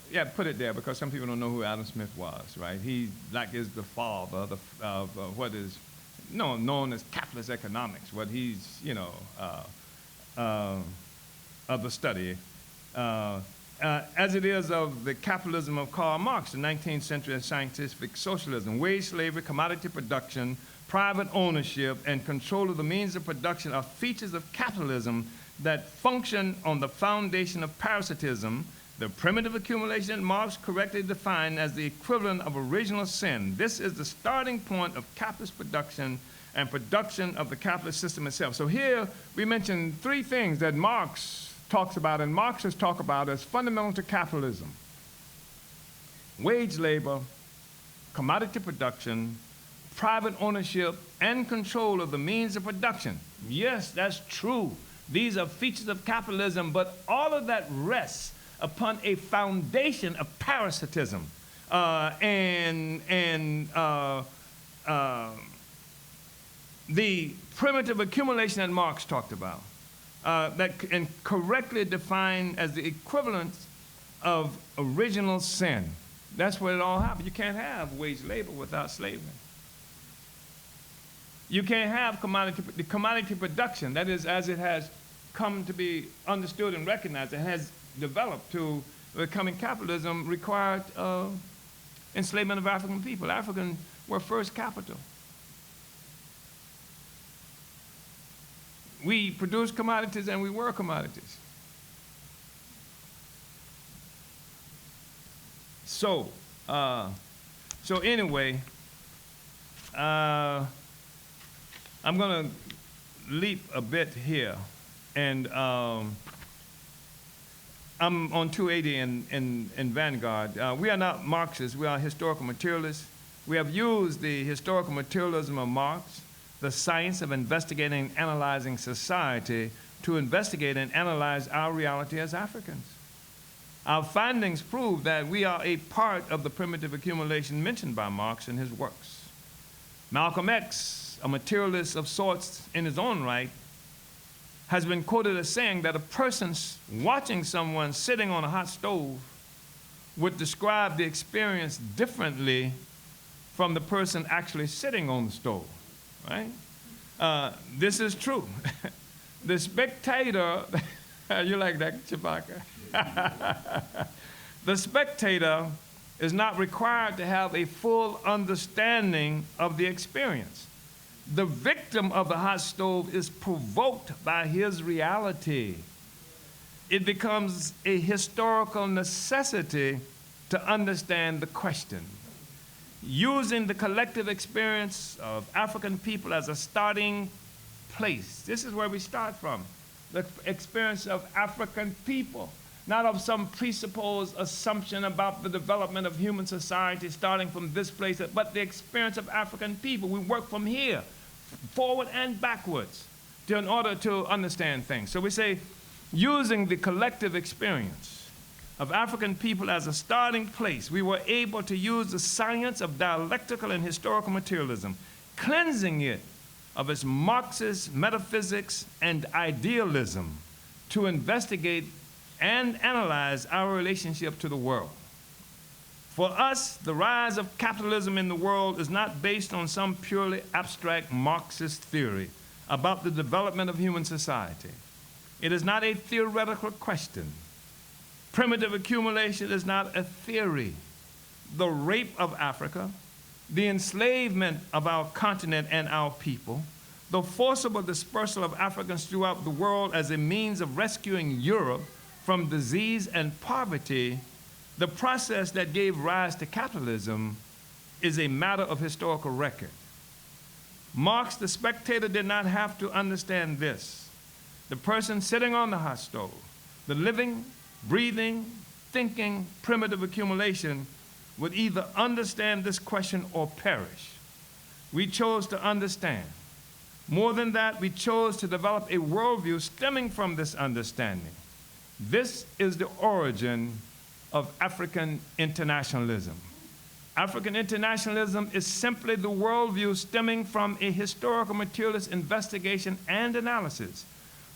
Yeah, put it there because some people don't know who Adam Smith was, right? He like is the father of what is known as capitalist economics, what he's, you know, of the study, as it is of the capitalism of Karl Marx, the 19th century scientific socialism. Wage slavery, commodity production, private ownership, and control of the means of production are features of capitalism that function on the foundation of parasitism, the primitive accumulation Marx correctly defined as the equivalent of original sin. This is the starting point of capitalist production and production of the capitalist system itself. So here we mentioned three things that Marx talks about and Marxists talk about as fundamental to capitalism: wage labor, commodity production, private ownership, and control of the means of production. Yes, that's true. These are features of capitalism, but all of that rests upon a foundation of parasitism the primitive accumulation that Marx talked about, and correctly defined as the equivalent of original sin. That's where it all happened. You can't have wage labor without slavery. You can't have the commodity production, that is, as it has come to be understood and recognized, it has developed to becoming capitalism, required enslavement of African people. Africans were first capital. We produce commodities and we were commodities. So anyway, I'm going to leap a bit here, and I'm on 280 in Vanguard. We are not Marxists, we are historical materialists. We have used the historical materialism of Marx, the science of investigating and analyzing society, to investigate and analyze our reality as Africans. Our findings prove that we are a part of the primitive accumulation mentioned by Marx in his works. Malcolm X, a materialist of sorts in his own right, has been quoted as saying that a person watching someone sitting on a hot stove would describe the experience differently from the person actually sitting on the stove, right? This is true. The spectator, you like that, Chewbacca? The spectator is not required to have a full understanding of the experience. The victim of the hot stove is provoked by his reality. It becomes a historical necessity to understand the question. Using the collective experience of African people as a starting place. This is where we start from. The experience of African people, not of some presupposed assumption about the development of human society starting from this place, but the experience of African people. We work from here, forward and backwards, in order to understand things. So we say, using the collective experience of African people as a starting place, we were able to use the science of dialectical and historical materialism, cleansing it of its Marxist metaphysics and idealism, to investigate and analyze our relationship to the world. For us, the rise of capitalism in the world is not based on some purely abstract Marxist theory about the development of human society. It is not a theoretical question Primitive accumulation is not a theory. The rape of Africa, the enslavement of our continent and our people, the forcible dispersal of Africans throughout the world as a means of rescuing Europe from disease and poverty, the process that gave rise to capitalism, is a matter of historical record. Marx, the spectator, did not have to understand this. The person sitting on the hot stove, the living, breathing, thinking primitive accumulation, would either understand this question or perish. We chose to understand. More than that, we chose to develop a worldview stemming from this understanding. This is the origin of African internationalism. African internationalism is simply the worldview stemming from a historical materialist investigation and analysis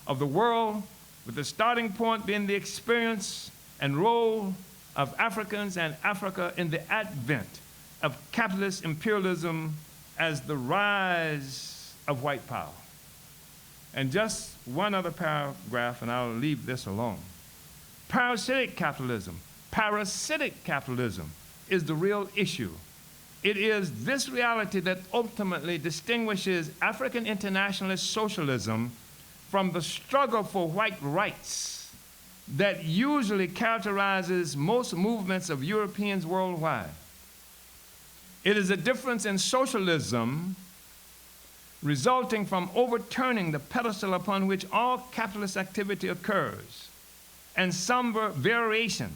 of the world, with the starting point being the experience and role of Africans and Africa in the advent of capitalist imperialism as the rise of white power. And just one other paragraph, and I'll leave this alone. Parasitic capitalism is the real issue. It is this reality that ultimately distinguishes African internationalist socialism from the struggle for white rights that usually characterizes most movements of Europeans worldwide. It is a difference in socialism resulting from overturning the pedestal upon which all capitalist activity occurs, and some variation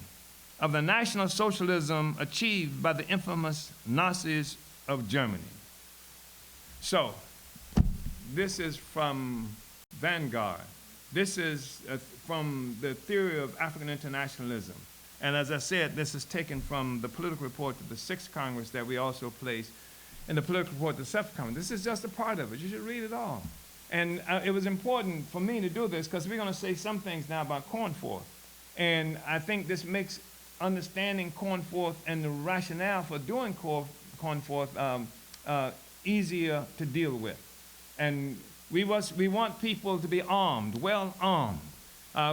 of the National Socialism achieved by the infamous Nazis of Germany. So, this is from Vanguard. This is from the theory of African internationalism. And as I said, this is taken from the political report of the 6th Congress that we also placed in the political report of the 7th Congress. This is just a part of it. You should read it all. And it was important for me to do this because we're going to say some things now about Cornforth. And I think this makes understanding Cornforth and the rationale for doing Cornforth easier to deal with. And we want people to be armed, well armed.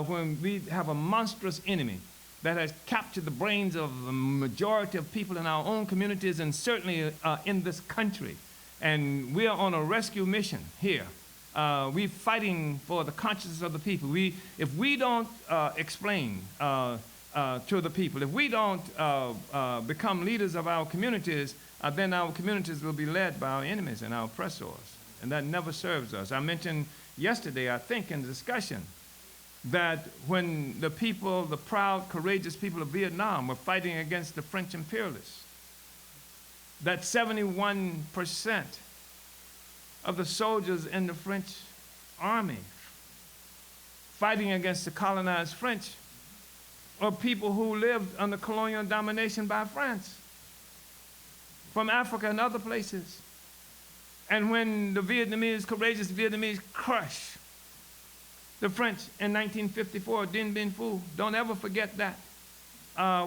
When we have a monstrous enemy that has captured the brains of the majority of people in our own communities and certainly in this country. And we are on a rescue mission here. We're fighting for the consciousness of the people. If we don't explain to the people, if we don't become leaders of our communities, then our communities will be led by our enemies and our oppressors. And that never serves us. I mentioned yesterday, I think, in the discussion, that when the people, the proud, courageous people of Vietnam were fighting against the French imperialists, that 71% of the soldiers in the French army fighting against the colonized French were people who lived under colonial domination by France from Africa and other places. And when the Vietnamese, courageous Vietnamese, crushed the French in 1954, Dien Bien Phu, don't ever forget that.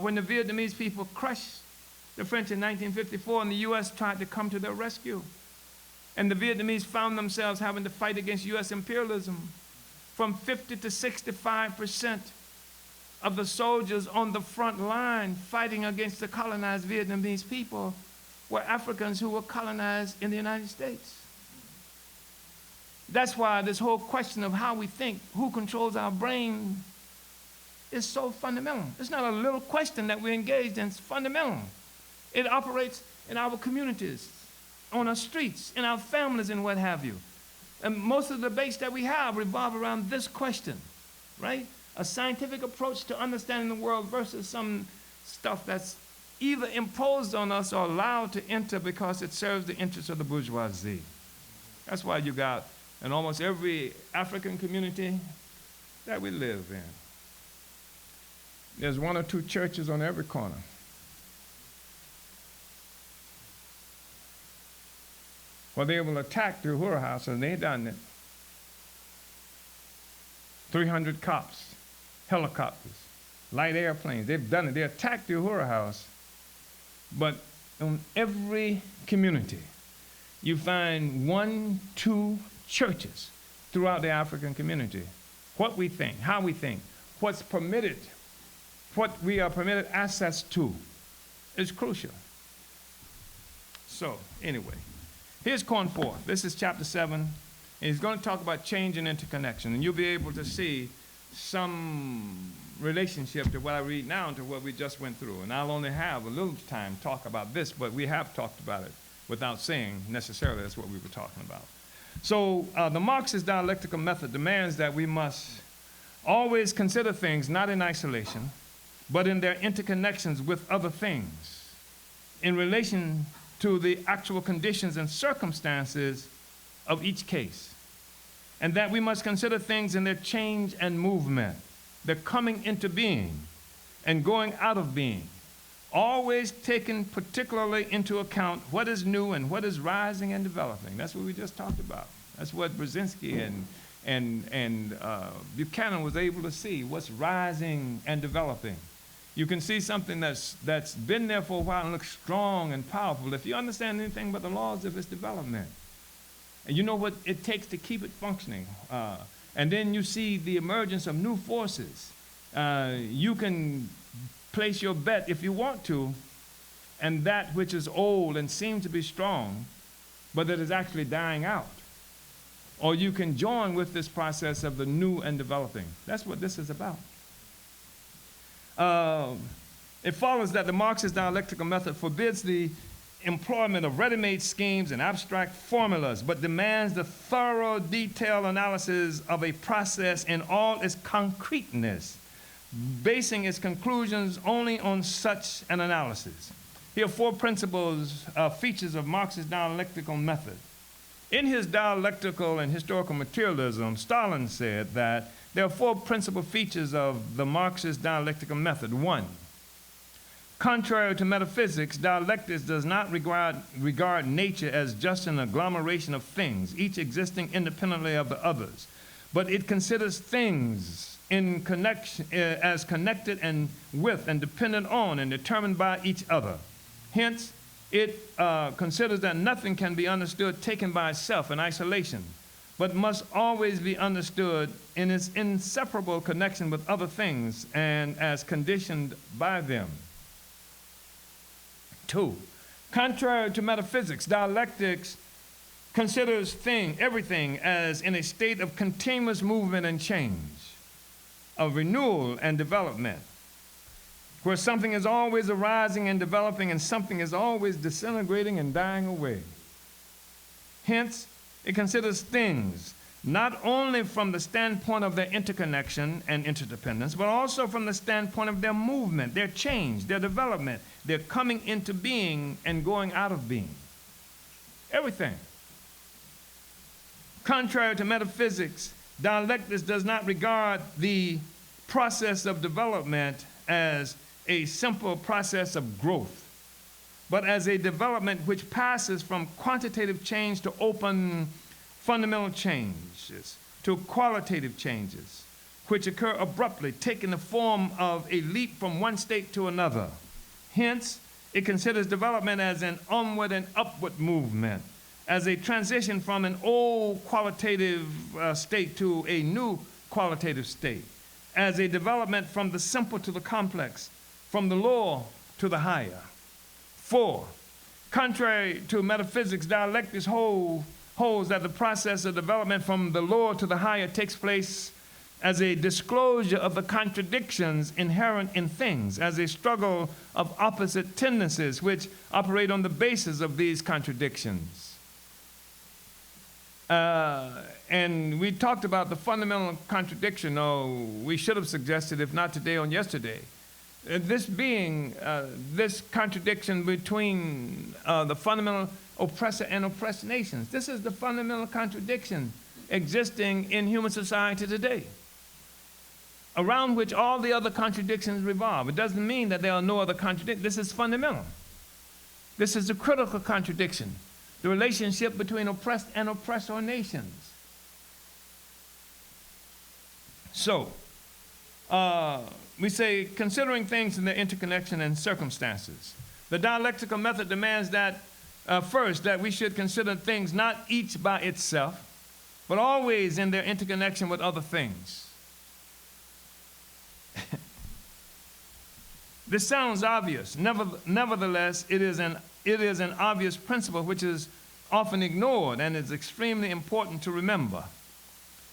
When the Vietnamese people crushed the French in 1954 and the U.S. tried to come to their rescue, and the Vietnamese found themselves having to fight against U.S. imperialism, from 50 to 65% of the soldiers on the front line fighting against the colonized Vietnamese people were Africans who were colonized in the United States. That's why this whole question of how we think, who controls our brain, is so fundamental. It's not a little question that we're engaged in, it's fundamental. It operates in our communities, on our streets, in our families, and what have you. And most of the debates that we have revolve around this question, right? A scientific approach to understanding the world versus some stuff that's either imposed on us or allowed to enter because it serves the interests of the bourgeoisie. That's why you got in almost every African community that we live in, there's one or two churches on every corner. Well, they will attack the Uhuru House, and they've done it. 300 cops, helicopters, light airplanes, they've done it. They attacked the Uhuru House. But in every community, you find 1, 2 churches throughout the African community. What we think, how we think, what's permitted what we are permitted access to is crucial. So, anyway, here's Corn 4. This is chapter 7. And he's going to talk about change and interconnection. And you'll be able to see some relationship to what I read now and to what we just went through. And I'll only have a little time to talk about this, but we have talked about it without saying necessarily that's what we were talking about. So the Marxist dialectical method demands that we must always consider things not in isolation, but in their interconnections with other things, in relation to the actual conditions and circumstances of each case. And that we must consider things in their change and movement, their coming into being and going out of being, always taking particularly into account what is new and what is rising and developing. That's what we just talked about. That's what Brzezinski and Buchanan was able to see, what's rising and developing. You can see something that's been there for a while and looks strong and powerful if you understand anything but the laws of its development. And you know what it takes to keep it functioning. And then you see the emergence of new forces. You can place your bet if you want to, and that which is old and seems to be strong, but that is actually dying out. Or you can join with this process of the new and developing. That's what this is about. It follows that the Marxist dialectical method forbids the employment of ready-made schemes and abstract formulas, but demands the thorough, detailed analysis of a process in all its concreteness, basing its conclusions only on such an analysis. Here are 4 principles, features of Marxist dialectical method. In his Dialectical and Historical Materialism, Stalin said that there are 4 principal features of the Marxist dialectical method. 1, contrary to metaphysics, dialectics does not regard nature as just an agglomeration of things, each existing independently of the others, but it considers things in connection, as connected and with and dependent on and determined by each other. Hence, it considers that nothing can be understood taken by itself in isolation, but must always be understood in its inseparable connection with other things and as conditioned by them. 2, contrary to metaphysics, dialectics considers everything as in a state of continuous movement and change, of renewal and development, where something is always arising and developing and something is always disintegrating and dying away. Hence, it considers things not only from the standpoint of their interconnection and interdependence, but also from the standpoint of their movement, their change, their development, their coming into being and going out of being. Everything. Contrary to metaphysics, dialectics does not regard the process of development as a simple process of growth, but as a development which passes from quantitative change to open fundamental changes, to qualitative changes, which occur abruptly, taking the form of a leap from one state to another. Hence, it considers development as an onward and upward movement, as a transition from an old qualitative state to a new qualitative state, as a development from the simple to the complex, from the lower to the higher. 4, contrary to metaphysics, dialectics holds that the process of development from the lower to the higher takes place as a disclosure of the contradictions inherent in things, as a struggle of opposite tendencies which operate on the basis of these contradictions. And we talked about the fundamental contradiction, or we should have suggested, if not today, on yesterday. This being this contradiction between the fundamental oppressor and oppressed nations. This is the fundamental contradiction existing in human society today, around which all the other contradictions revolve. It doesn't mean that there are no other contradictions. This is fundamental. This is the critical contradiction, the relationship between oppressed and oppressor nations. So, we say, considering things in their interconnection and circumstances. The dialectical method demands that, first, that we should consider things not each by itself, but always in their interconnection with other things. This sounds obvious. Nevertheless, it is an obvious principle which is often ignored and is extremely important to remember.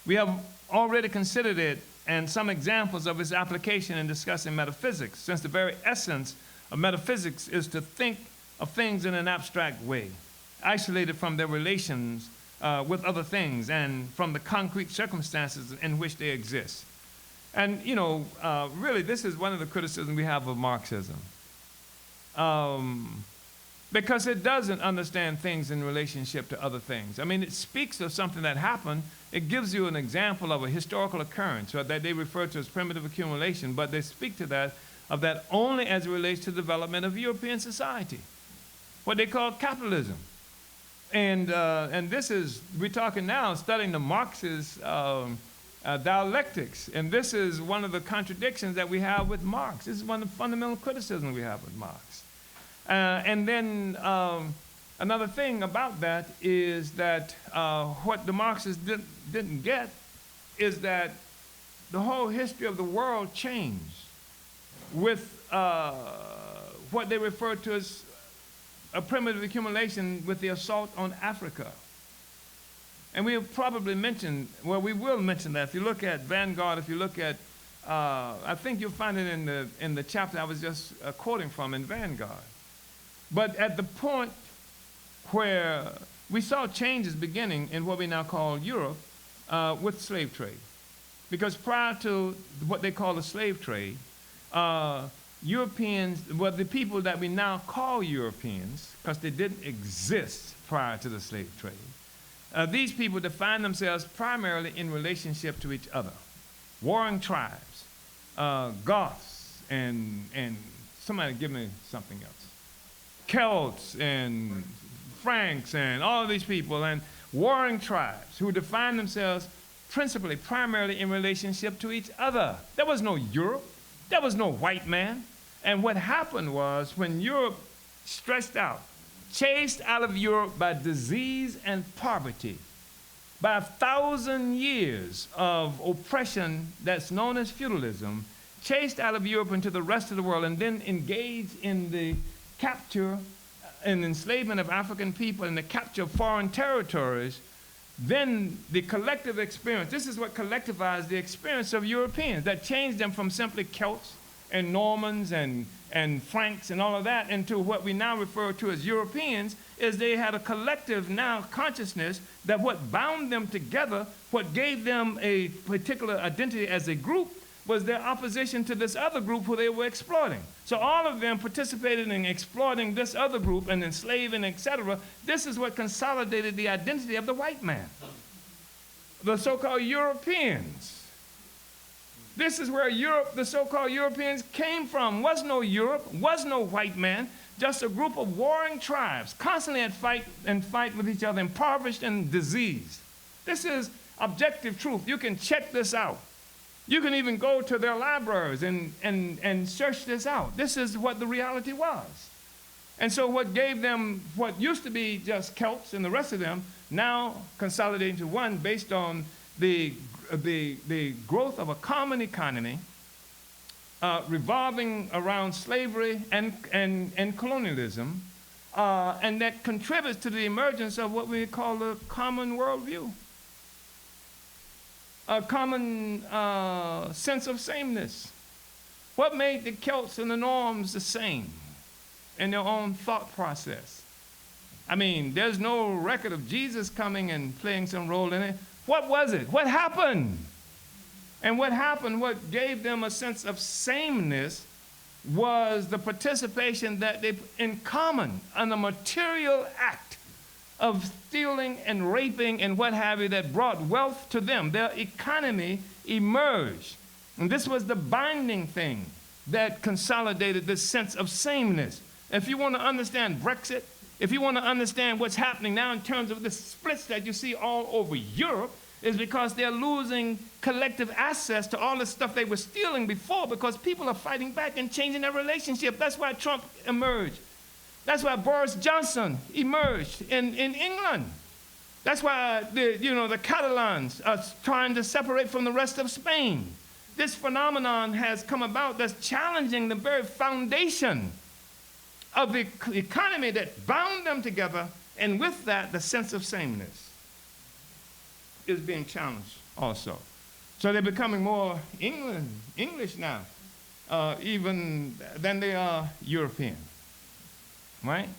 We have already considered it and some examples of its application in discussing metaphysics, since the very essence of metaphysics is to think of things in an abstract way, isolated from their relations with other things and from the concrete circumstances in which they exist. And, you know, really, this is one of the criticisms we have of Marxism. Because it doesn't understand things in relationship to other things. I mean, it speaks of something that happened. It gives you an example of a historical occurrence that they refer to as primitive accumulation, but they speak to that, of that only as it relates to the development of European society, what they call capitalism. And this is, we're talking now, studying the Marxist dialectics, and this is one of the contradictions that we have with Marx. This is one of the fundamental criticisms we have with Marx. And then another thing about that is that what the Marxists didn't get is that the whole history of the world changed with what they refer to as a primitive accumulation with the assault on Africa. And we have probably mentioned, well, we will mention that. If you look at Vanguard, if you look at, I think you'll find it in the chapter I was just quoting from in Vanguard. But at the point where we saw changes beginning in what we now call Europe with slave trade. Because prior to what they call the slave trade, Europeans, well, the people that we now call Europeans, because they didn't exist prior to the slave trade, these people define themselves primarily in relationship to each other. Warring tribes, Goths, and somebody give me something else. Celts and Franks and all of these people, and warring tribes who define themselves principally, primarily in relationship to each other. There was no Europe. There was no white man. And what happened was when Europe stretched out, chased out of Europe by disease and poverty, by 1,000 years of oppression that's known as feudalism, chased out of Europe into the rest of the world, and then engaged in the capture and enslavement of African people and the capture of foreign territories, then the collective experience, this is what collectivized the experience of Europeans, that changed them from simply Celts and Normans and Franks and all of that into what we now refer to as Europeans, is they had a collective now consciousness that what bound them together, what gave them a particular identity as a group, was their opposition to this other group who they were exploiting. So all of them participated in exploiting this other group and enslaving, etc. This is what consolidated the identity of the white man, the so-called Europeans. This is where Europe, the so-called Europeans came from. Was no Europe, was no white man, just a group of warring tribes, constantly at fight with each other, impoverished and diseased. This is objective truth. You can check this out. You can even go to their libraries and search this out. This is what the reality was. And so what gave them what used to be just Celts and the rest of them, now consolidated into one based on the growth of a common economy revolving around slavery and colonialism, and that contributes to the emergence of what we call the common worldview. A common sense of sameness. What made the Celts and the Normans the same in their own thought process? I mean, there's no record of Jesus coming and playing some role in it. What was it? What happened? And what happened, what gave them a sense of sameness was the participation that they in common on a material act of stealing and raping and what have you that brought wealth to them. Their economy emerged. And this was the binding thing that consolidated this sense of sameness. If you want to understand Brexit, if you want to understand what's happening now in terms of the splits that you see all over Europe, is because they're losing collective access to all the stuff they were stealing before, because people are fighting back and changing their relationship. That's why Trump emerged. That's why Boris Johnson emerged in England. That's why the Catalans are trying to separate from the rest of Spain. this phenomenon has come about that's challenging the very foundation of the economy that bound them together, and with that, the sense of sameness is being challenged also. So they're becoming more English now, even than they are European, right?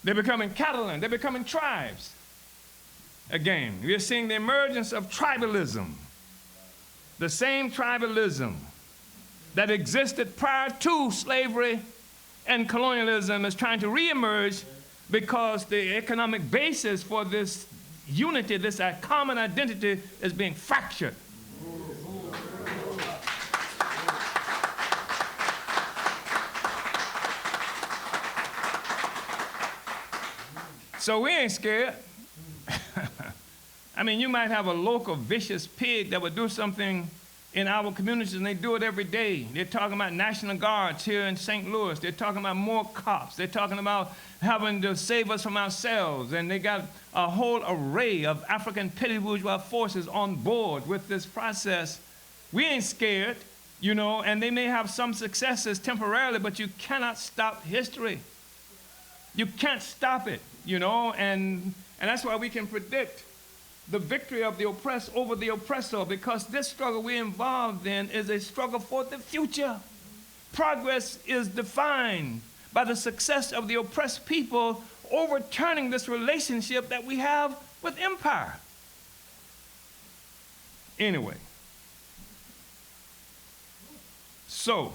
They're becoming Catalan, they're becoming tribes. Again, we are seeing the emergence of tribalism, the same tribalism that existed prior to slavery and colonialism is trying to reemerge because the economic basis for this unity, this common identity, is being fractured. So we ain't scared. I mean, you might have a local vicious pig that would do something in our communities, and they do it every day. They're talking about National Guards here in St. Louis. They're talking about more cops. They're talking about having to save us from ourselves. And they got a whole array of African petty bourgeois forces on board with this process. We ain't scared, you know, and they may have some successes temporarily, but you cannot stop history. You can't stop it, you know, and that's why we can predict the victory of the oppressed over the oppressor, because this struggle we're involved in is a struggle for the future. Progress is defined by the success of the oppressed people overturning this relationship that we have with empire. Anyway, so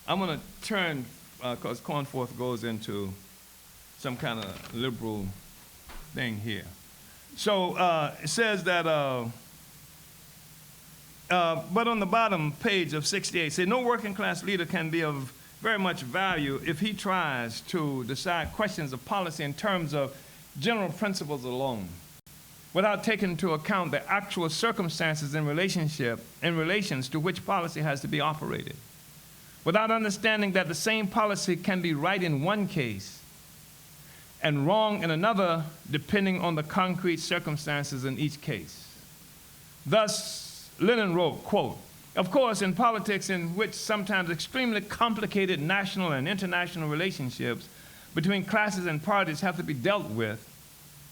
I'm going to turn, because Cornforth goes into some kind of liberal thing here. So it says that, but on the bottom page of 68, say no working class leader can be of very much value if he tries to decide questions of policy in terms of general principles alone, without taking into account the actual circumstances in relations to which policy has to be operated, without understanding that the same policy can be right in one case and wrong in another, depending on the concrete circumstances in each case. Thus, Lenin wrote, quote, "Of course, in politics in which sometimes extremely complicated national and international relationships between classes and parties have to be dealt with,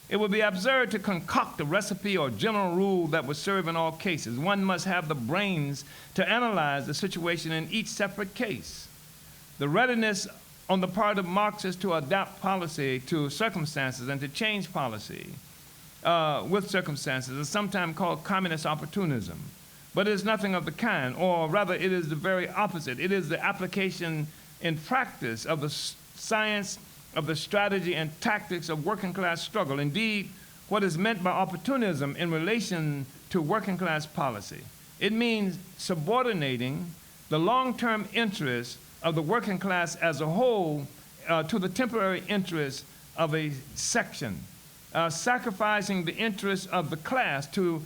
it would be absurd to concoct a recipe or general rule that would serve in all cases. One must have the brains to analyze the situation in each separate case. The readiness on the part of Marxists to adapt policy to circumstances and to change policy with circumstances is sometimes called communist opportunism. But it is nothing of the kind, or rather it is the very opposite. It is the application in practice of the science of the strategy and tactics of working class struggle. Indeed, what is meant by opportunism in relation to working class policy. It means subordinating the long-term interests of the working class as a whole to the temporary interests of a section, sacrificing the interests of the class to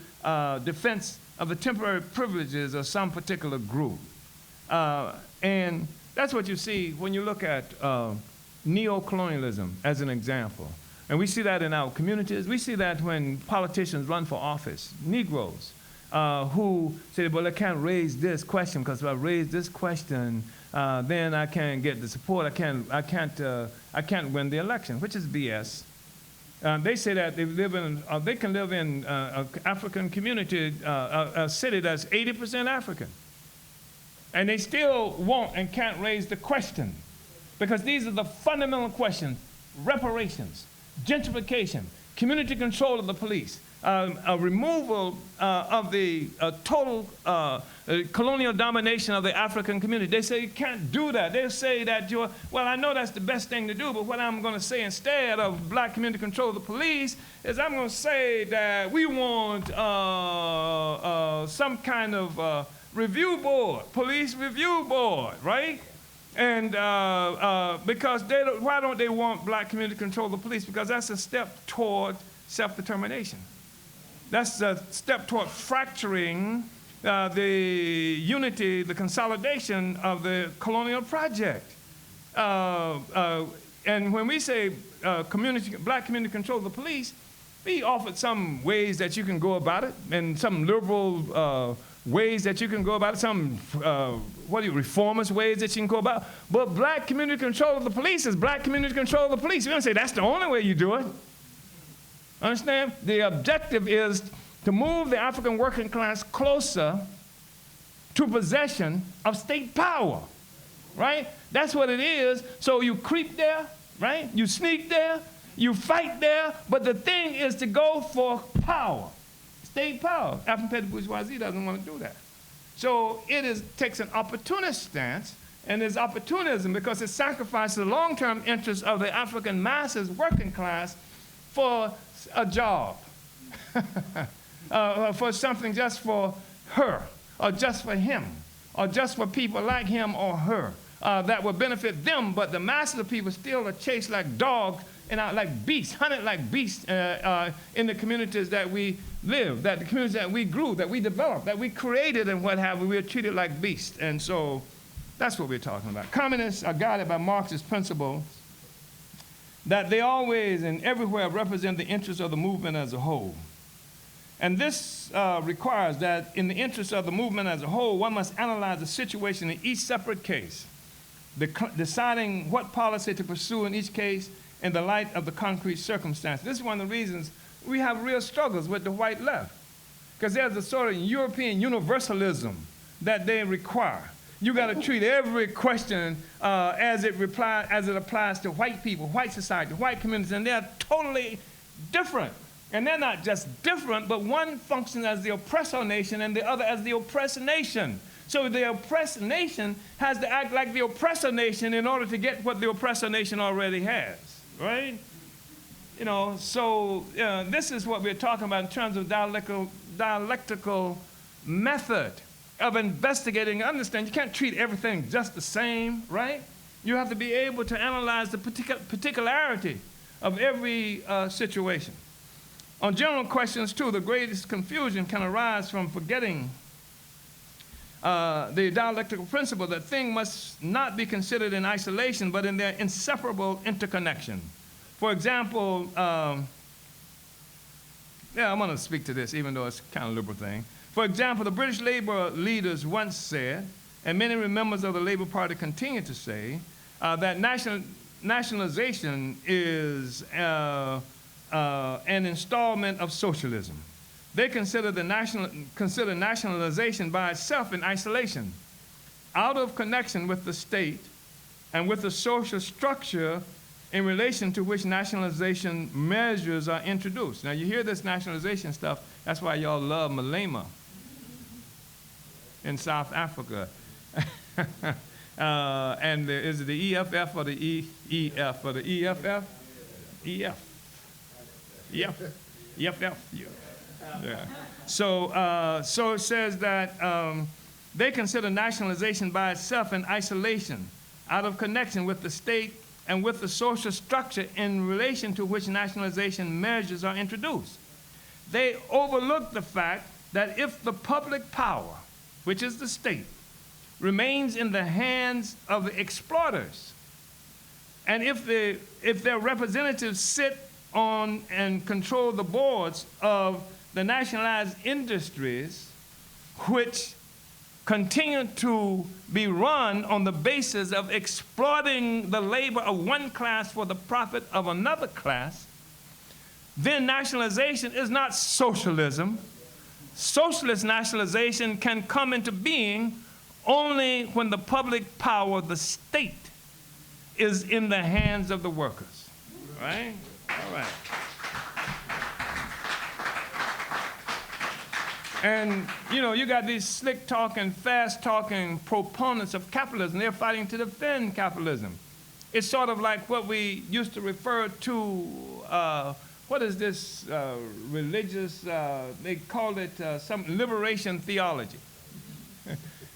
defense of the temporary privileges of some particular group. And that's what you see when you look at neo-colonialism as an example. And we see that in our communities. We see that when politicians run for office, Negroes who say, well, I can't raise this question because if I raise this question, then I can't get the support. I can't win the election, which is BS. They say that they can live in an African community, a city that's 80% African, and they still won't and can't raise the question, because these are the fundamental questions: reparations, gentrification, community control of the police, a removal of the total colonial domination of the African community. They say you can't do that. They say that well, I know that's the best thing to do, but what I'm going to say instead of black community control of the police is I'm going to say that we want some kind of review board, police review board, right? And because why don't they want black community control of the police? Because that's a step toward self-determination. That's a step toward fracturing the unity, the consolidation of the colonial project. And when we say black community control of the police, He offered some ways that you can go about it, and some liberal ways that you can go about it, some reformist ways that you can go about it. But black community control of the police is black community control of the police. We don't say that's the only way you do it. Understand? The objective is to move the African working class closer to possession of state power, right? That's what it is. So you creep there, right? You sneak there, you fight there, but the thing is to go for power, state power. African petty bourgeoisie doesn't want to do that. So it takes an opportunist stance, and it's opportunism because it sacrifices the long-term interests of the African masses, working class, for a job, for something just for her, or just for him, or just for people like him or her that will benefit them, but the masses of people still are chased like dogs and like beasts, hunted like beasts in the communities that we live, that the communities that we grew, that we developed, that we created and what have we. We're treated like beasts. And so that's what we're talking about. Communists are guided by Marxist principles that they always and everywhere represent the interests of the movement as a whole. And this requires that in the interest of the movement as a whole, one must analyze the situation in each separate case, deciding what policy to pursue in each case in the light of the concrete circumstance. This is one of the reasons we have real struggles with the white left, because there's a sort of European universalism that they require. You got to treat every question as it applies to white people, white society, white communities, and they're totally different. And they're not just different, but one functions as the oppressor nation and the other as the oppressed nation. So the oppressed nation has to act like the oppressor nation in order to get what the oppressor nation already has, right? You know, so this is what we're talking about in terms of dialectical method of investigating. Understand, you can't treat everything just the same, right? You have to be able to analyze the particularity of every situation. On general questions, too, the greatest confusion can arise from forgetting the dialectical principle that things must not be considered in isolation, but in their inseparable interconnection. For example, I'm going to speak to this, even though it's kind of a liberal thing. For example, the British labor leaders once said, and many members of the Labour Party continue to say, that nationalization is an installment of socialism. They consider nationalization by itself in isolation, out of connection with the state and with the social structure in relation to which nationalization measures are introduced. Now, you hear this nationalization stuff, that's why y'all love Malema in South Africa. And is it the EFF or the EF or the EFF? EF. Yep. Yeah. So it says that they consider nationalization by itself in isolation, out of connection with the state and with the social structure in relation to which nationalization measures are introduced. They overlook the fact that if the public power, which is the state, remains in the hands of the exploiters, and if their representatives sit on and control the boards of the nationalized industries, which continue to be run on the basis of exploiting the labor of one class for the profit of another class, then nationalization is not socialism. Socialist nationalization can come into being only when the public power of the state is in the hands of the workers, right? All right. And, you know, you got these slick-talking, fast-talking proponents of capitalism. They're fighting to defend capitalism. It's sort of like what we used to refer to, what is this religious, they call it some liberation theology,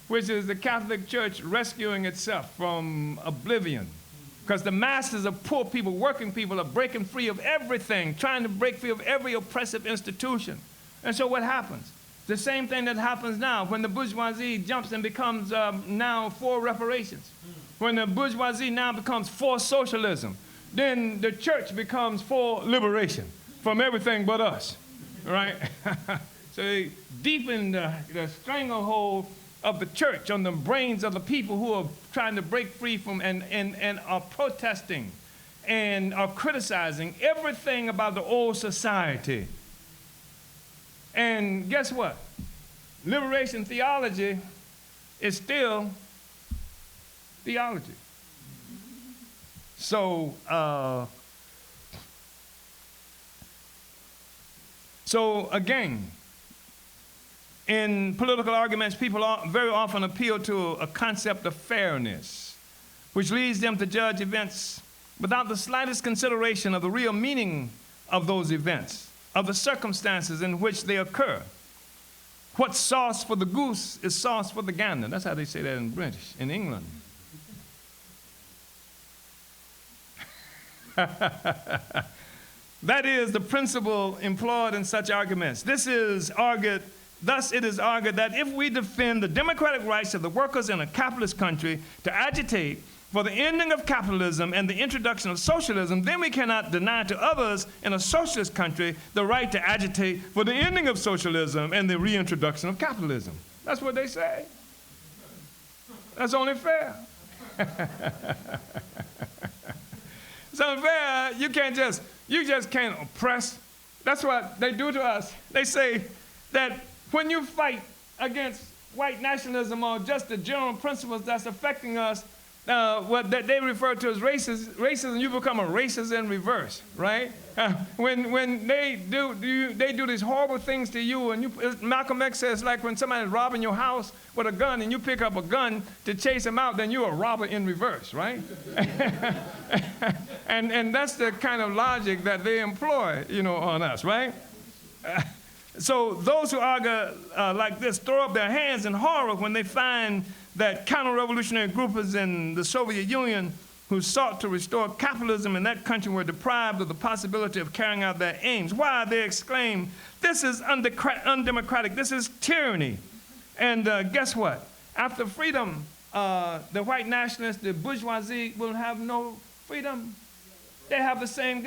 which is the Catholic Church rescuing itself from oblivion. Because the masses of poor people, working people, are breaking free of everything, trying to break free of every oppressive institution. And so what happens? The same thing that happens now when the bourgeoisie jumps and becomes now for reparations. When the bourgeoisie now becomes for socialism, then the church becomes for liberation, from everything but us, right? So they deepen the stranglehold of the church on the brains of the people who are trying to break free from and are protesting and are criticizing everything about the old society. And guess what? Liberation theology is still theology. So again, in political arguments, people very often appeal to a concept of fairness, which leads them to judge events without the slightest consideration of the real meaning of those events, of the circumstances in which they occur. What's sauce for the goose is sauce for the gander. That's how they say that in England. That is the principle employed in such arguments. Thus it is argued that if we defend the democratic rights of the workers in a capitalist country to agitate for the ending of capitalism and the introduction of socialism, then we cannot deny to others in a socialist country the right to agitate for the ending of socialism and the reintroduction of capitalism. That's what they say. That's only fair. It's unfair. You just can't oppress. That's what they do to us. They say that when you fight against white nationalism or just the general principles that's affecting us, what that they refer to as racism, you become a racist in reverse, right? When they do these horrible things to you, and Malcolm X says, like when somebody's robbing your house with a gun and you pick up a gun to chase him out, then you're a robber in reverse, right? and that's the kind of logic that they employ, on us, right? So those who argue like this throw up their hands in horror when they find that counter-revolutionary groupers in the Soviet Union who sought to restore capitalism in that country were deprived of the possibility of carrying out their aims. Why? They exclaim, this is undemocratic, this is tyranny. And guess what? After freedom, the white nationalists, the bourgeoisie will have no freedom. They have the same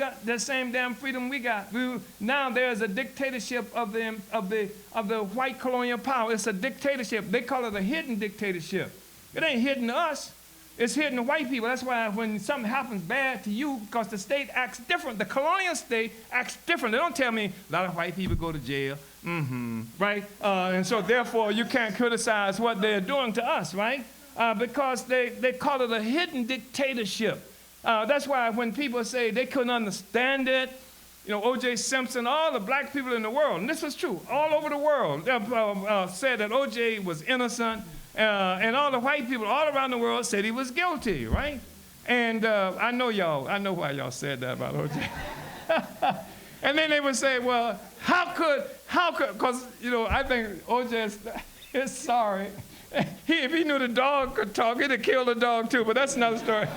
damn freedom we got. Now there's a dictatorship of the white colonial power. It's a dictatorship. They call it a hidden dictatorship. It ain't hidden to us. It's hidden to white people. That's why when something happens bad to you, because the state acts different. The colonial state acts different. They don't tell me a lot of white people go to jail. Right? And so therefore you can't criticize what they're doing to us, right? Because they call it a hidden dictatorship. That's why when people say they couldn't understand it, O.J. Simpson, all the black people in the world, and this was true, all over the world, said that O.J. was innocent, and all the white people all around the world said he was guilty, right? And I know why y'all said that about O.J. And then they would say, well, how could, because, I think O.J. is sorry. If he knew the dog could talk, he'd have killed the dog too, but that's another story.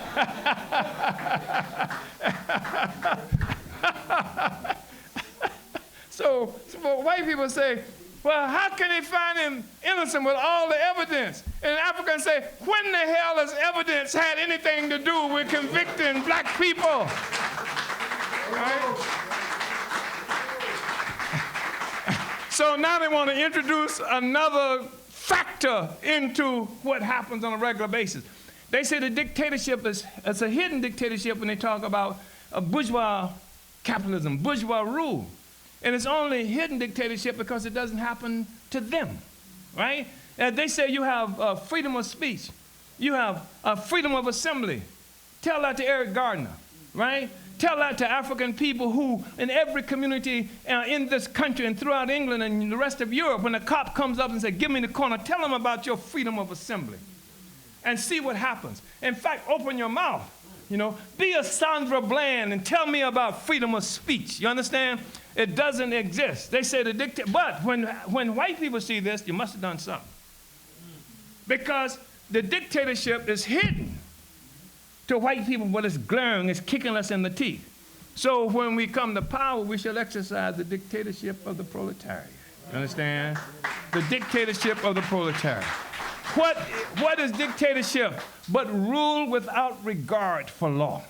So white people say, well, how can they find him innocent with all the evidence? And Africans say, when the hell has evidence had anything to do with convicting black people? Right? So now they want to introduce another factor into what happens on a regular basis. They say the dictatorship is a hidden dictatorship when they talk about a bourgeois capitalism, bourgeois rule. And it's only hidden dictatorship because it doesn't happen to them, right? They say you have freedom of speech. You have freedom of assembly. Tell that to Eric Gardner, right? Tell that to African people who, in every community in this country and throughout England and the rest of Europe, when a cop comes up and says, give me the corner, tell them about your freedom of assembly and see what happens. In fact, open your mouth, be a Sandra Bland and tell me about freedom of speech. You understand? It doesn't exist. They say but when white people see this, you must have done something. Because the dictatorship is hidden to white people, but it's glaring, it's kicking us in the teeth. So when we come to power, we shall exercise the dictatorship of the proletariat. You understand? The dictatorship of the proletariat. What is dictatorship? But rule without regard for law,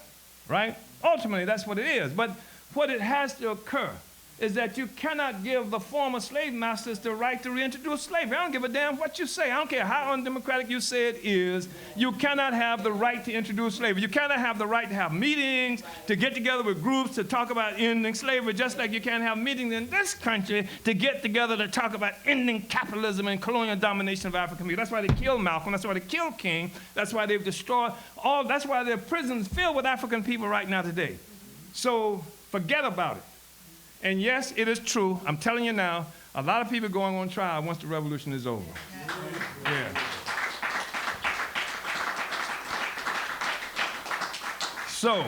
right? Ultimately, that's what it is. But what it has to occur is that you cannot give the former slave masters the right to reintroduce slavery. I don't give a damn what you say. I don't care how undemocratic you say it is. You cannot have the right to introduce slavery. You cannot have the right to have meetings, to get together with groups to talk about ending slavery, just like you can't have meetings in this country to get together to talk about ending capitalism and colonial domination of African people. That's why they killed Malcolm. That's why they killed King. That's why they've destroyed all. That's why there are prisons filled with African people right now today. So forget about it. And yes, it is true. I'm telling you now, a lot of people going on trial once the revolution is over. Yeah. So,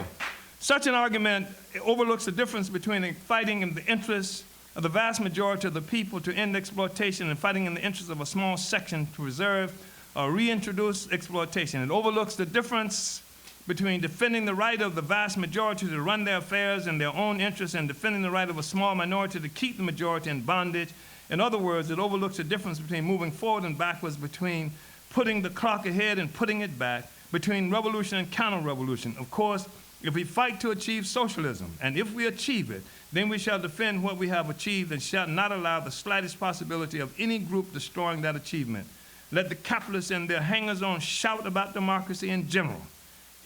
such an argument overlooks the difference between fighting in the interests of the vast majority of the people to end exploitation and fighting in the interests of a small section to preserve or reintroduce exploitation. It overlooks the difference between defending the right of the vast majority to run their affairs in their own interests and defending the right of a small minority to keep the majority in bondage. In other words, it overlooks the difference between moving forward and backwards, between putting the clock ahead and putting it back, between revolution and counter-revolution. Of course, if we fight to achieve socialism, and if we achieve it, then we shall defend what we have achieved and shall not allow the slightest possibility of any group destroying that achievement. Let the capitalists and their hangers-on shout about democracy in general.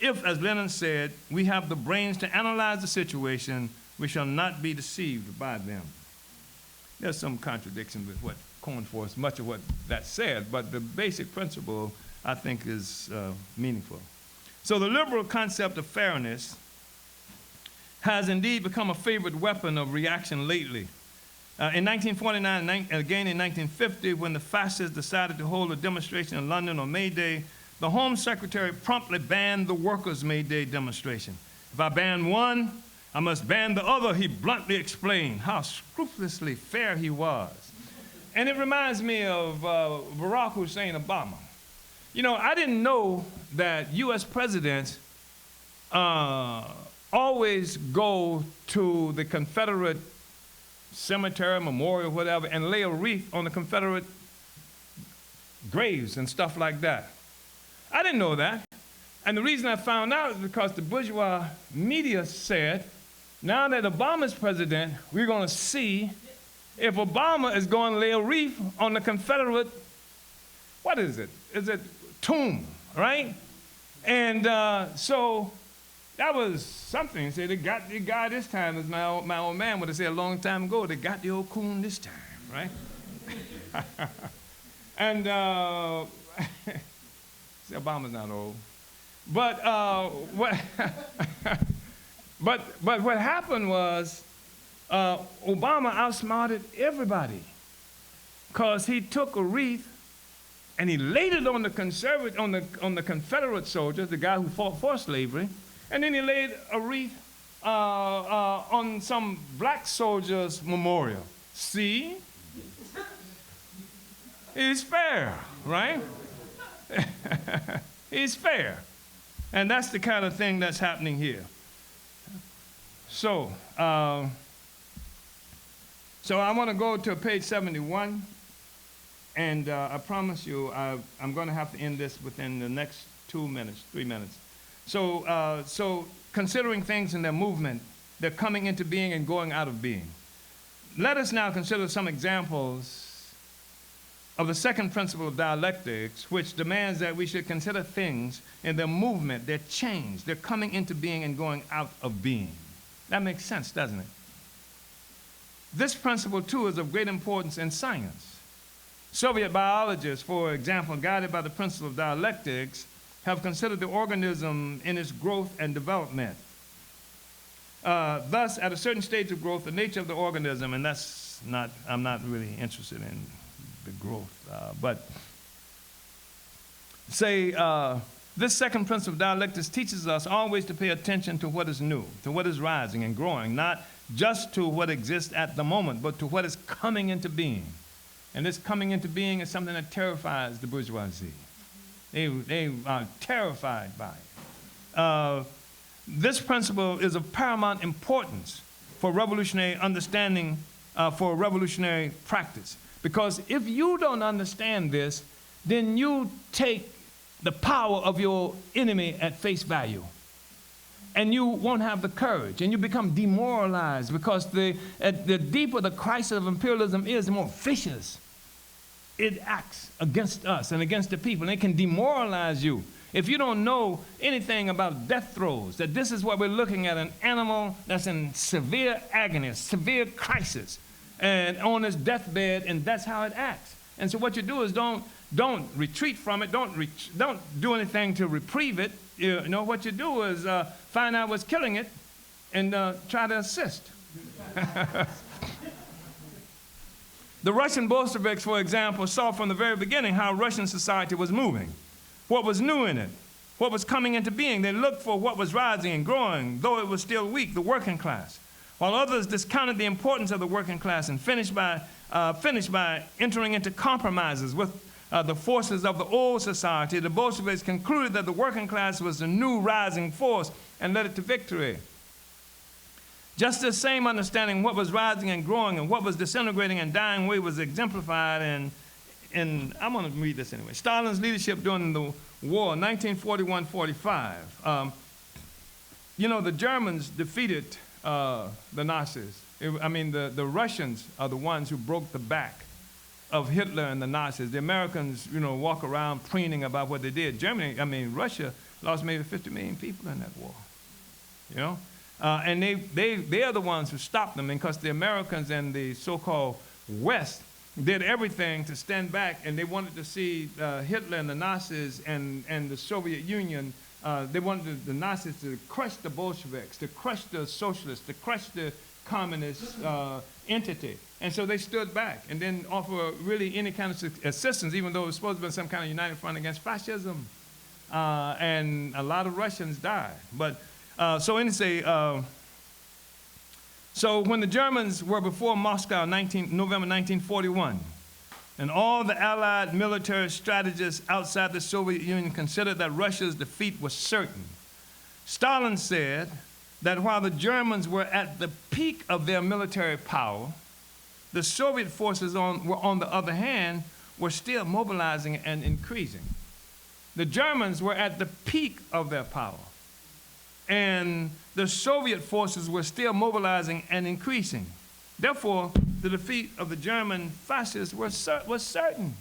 If, as Lenin said, we have the brains to analyze the situation, we shall not be deceived by them. There's some contradiction with what Cornforth, much of what that said, but the basic principle, I think, is meaningful. So the liberal concept of fairness has indeed become a favorite weapon of reaction lately. In 1949 and again in 1950, when the fascists decided to hold a demonstration in London on May Day, the Home Secretary promptly banned the workers' May Day demonstration. If I ban one, I must ban the other, he bluntly explained. How scrupulously fair he was. And it reminds me of Barack Hussein Obama. You know, I didn't know that U.S. presidents always go to the Confederate cemetery, memorial, whatever, and lay a wreath on the Confederate graves and stuff like that. I didn't know that. And the reason I found out is because the bourgeois media said, now that Obama's president, we're going to see if Obama is going to lay a wreath on the Confederate, what is it? Is it tomb, right? And so that was something. Say, they got the guy this time, as my old man would have said a long time ago, they got the old coon this time, right? And see, Obama's not old. But but what happened was Obama outsmarted everybody, because he took a wreath and he laid it on the Confederate soldiers, the guy who fought for slavery, and then he laid a wreath on some black soldiers' memorial. See? He's fair, right? He's fair. And that's the kind of thing that's happening here. So, so I want to go to page 71, and I promise you I'm going to have to end this within the next 3 minutes. So, so considering things in their movement, they're coming into being and going out of being. Let us now consider some examples of the second principle of dialectics, which demands that we should consider things in their movement, their change, they're coming into being and going out of being. That makes sense, doesn't it? This principle, too, is of great importance in science. Soviet biologists, for example, guided by the principle of dialectics, have considered the organism in its growth and development. Thus, at a certain stage of growth, the nature of the organism, and that's not, I'm not really interested in the growth, but say, this second principle of dialectics teaches us always to pay attention to what is new, to what is rising and growing, not just to what exists at the moment, but to what is coming into being. And this coming into being is something that terrifies the bourgeoisie. They are terrified by it. This principle is of paramount importance for revolutionary understanding, for revolutionary practice. Because if you don't understand this, then you take the power of your enemy at face value. and you won't have the courage, and you become demoralized, because the deeper the crisis of imperialism is, the more vicious it acts against us and against the people, and it can demoralize you. If you don't know anything about death throes, that this is what we're looking at, an animal that's in severe agony, severe crisis, and on its deathbed, and that's how it acts. And so what you do is don't retreat from it, don't do anything to reprieve it. You know, what you do is find out what's killing it and try to assist. The Russian Bolsheviks, for example, saw from the very beginning how Russian society was moving, what was new in it, what was coming into being. They looked for what was rising and growing, though it was still weak, the working class. While others discounted the importance of the working class and finished by entering into compromises with the forces of the old society, the Bolsheviks concluded that the working class was the new rising force and led it to victory. Just the same understanding of what was rising and growing and what was disintegrating and dying away was exemplified in I'm going to read this anyway, Stalin's leadership during the war, 1941-45. You know, the Germans defeated the Nazis. The Russians are the ones who broke the back of Hitler and the Nazis. The Americans, you know, walk around preening about what they did. Russia lost maybe 50 million people in that war, you know? And they are the ones who stopped them, because the Americans and the so-called West did everything to stand back, and they wanted to see Hitler and the Nazis and the Soviet Union. They wanted the Nazis to crush the Bolsheviks, to crush the Socialists, to crush the communist entity. And so they stood back and didn't offer really any kind of assistance, even though it was supposed to be some kind of united front against fascism. And a lot of Russians died. But so when the Germans were before Moscow, November 1941, and all the Allied military strategists outside the Soviet Union considered that Russia's defeat was certain, Stalin said that while the Germans were at the peak of their military power, the Soviet forces on the other hand, were still mobilizing and increasing. The Germans were at the peak of their power, and the Soviet forces were still mobilizing and increasing. Therefore, the defeat of the German fascists was certain.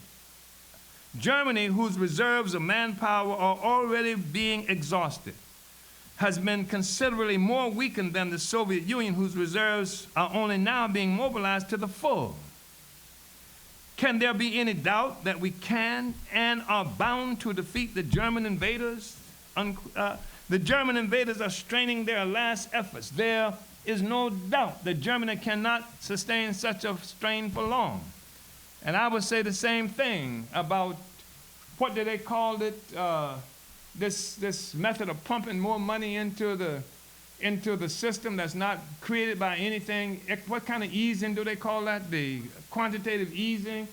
Germany, whose reserves of manpower are already being exhausted, has been considerably more weakened than the Soviet Union, whose reserves are only now being mobilized to the full. Can there be any doubt that we can and are bound to defeat the German invaders? The German invaders are straining their last efforts. There is no doubt that Germany cannot sustain such a strain for long. And I would say the same thing about, what do they call it, this method of pumping more money into the system that's not created by anything. What kind of easing do they call that? The quantitative easing,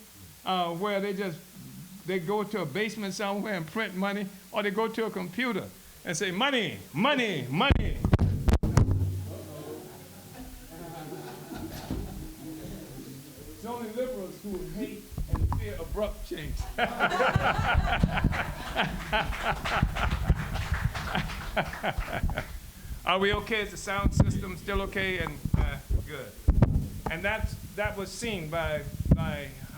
where they go to a basement somewhere and print money, or they go to a computer and say, money, money, money. It's only liberals who hate and fear abrupt change. Are we okay? Is the sound system still okay? And good. And that was seen by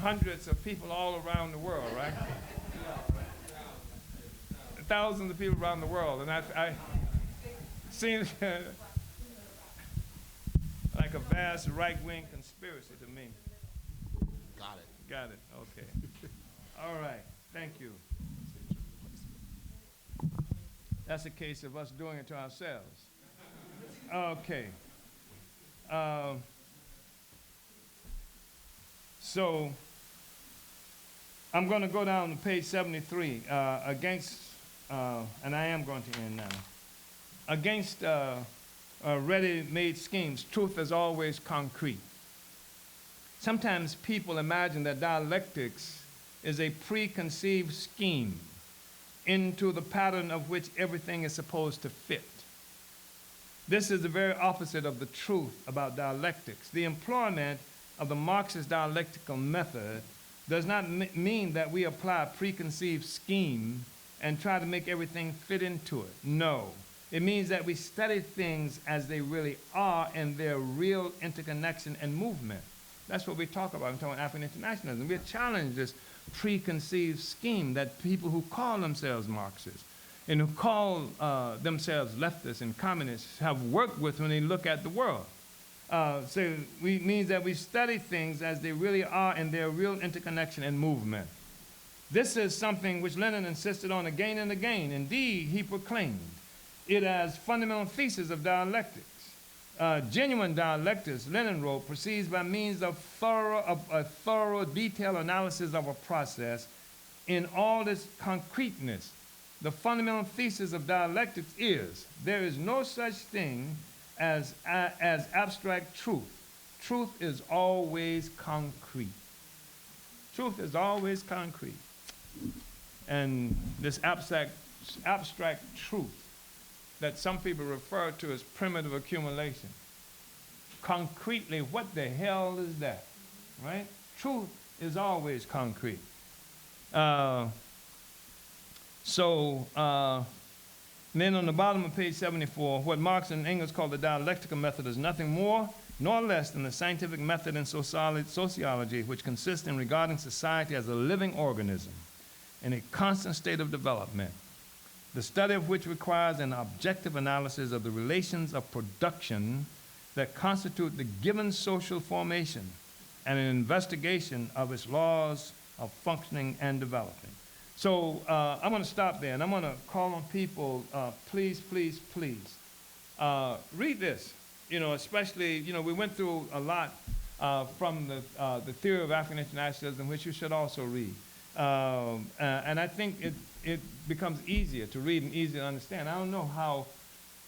hundreds of people all around the world, right? Thousands of people around the world, and I seen like a vast right-wing conspiracy to me. Got it. Got it. Okay. All right. Thank you. That's a case of us doing it to ourselves. Okay. So I'm going to go down to page 73 and I am going to end now. Against ready-made schemes, truth is always concrete. Sometimes people imagine that dialectics is a preconceived scheme into the pattern of which everything is supposed to fit. This is the very opposite of the truth about dialectics. The employment of the Marxist dialectical method does not mean that we apply a preconceived scheme and try to make everything fit into it. No. It means that we study things as they really are and their real interconnection and movement. That's what we talk about when we talk about African internationalism. We challenge this preconceived scheme that people who call themselves Marxists and who call themselves leftists and communists have worked with when they look at the world. So it means that we study things as they really are and their real interconnection and movement. This is something which Lenin insisted on again and again. Indeed, he proclaimed it as fundamental thesis of dialectics. Genuine dialectics, Lenin wrote, proceeds by means of a thorough, detailed analysis of a process in all its concreteness. The fundamental thesis of dialectics is there is no such thing as abstract truth. Truth is always concrete. Truth is always concrete. And this abstract truth that some people refer to as primitive accumulation. Concretely, what the hell is that, right? Truth is always concrete. Then on the bottom of page 74, what Marx and Engels call the dialectical method is nothing more nor less than the scientific method in sociology, which consists in regarding society as a living organism in a constant state of development, the study of which requires an objective analysis of the relations of production that constitute the given social formation and an investigation of its laws of functioning and developing. So I'm going to stop there, and I'm going to call on people, please, please, please, read this. You know, especially, you know, we went through a lot from the theory of African internationalism, which you should also read. And I think it becomes easier to read and easier to understand. I don't know how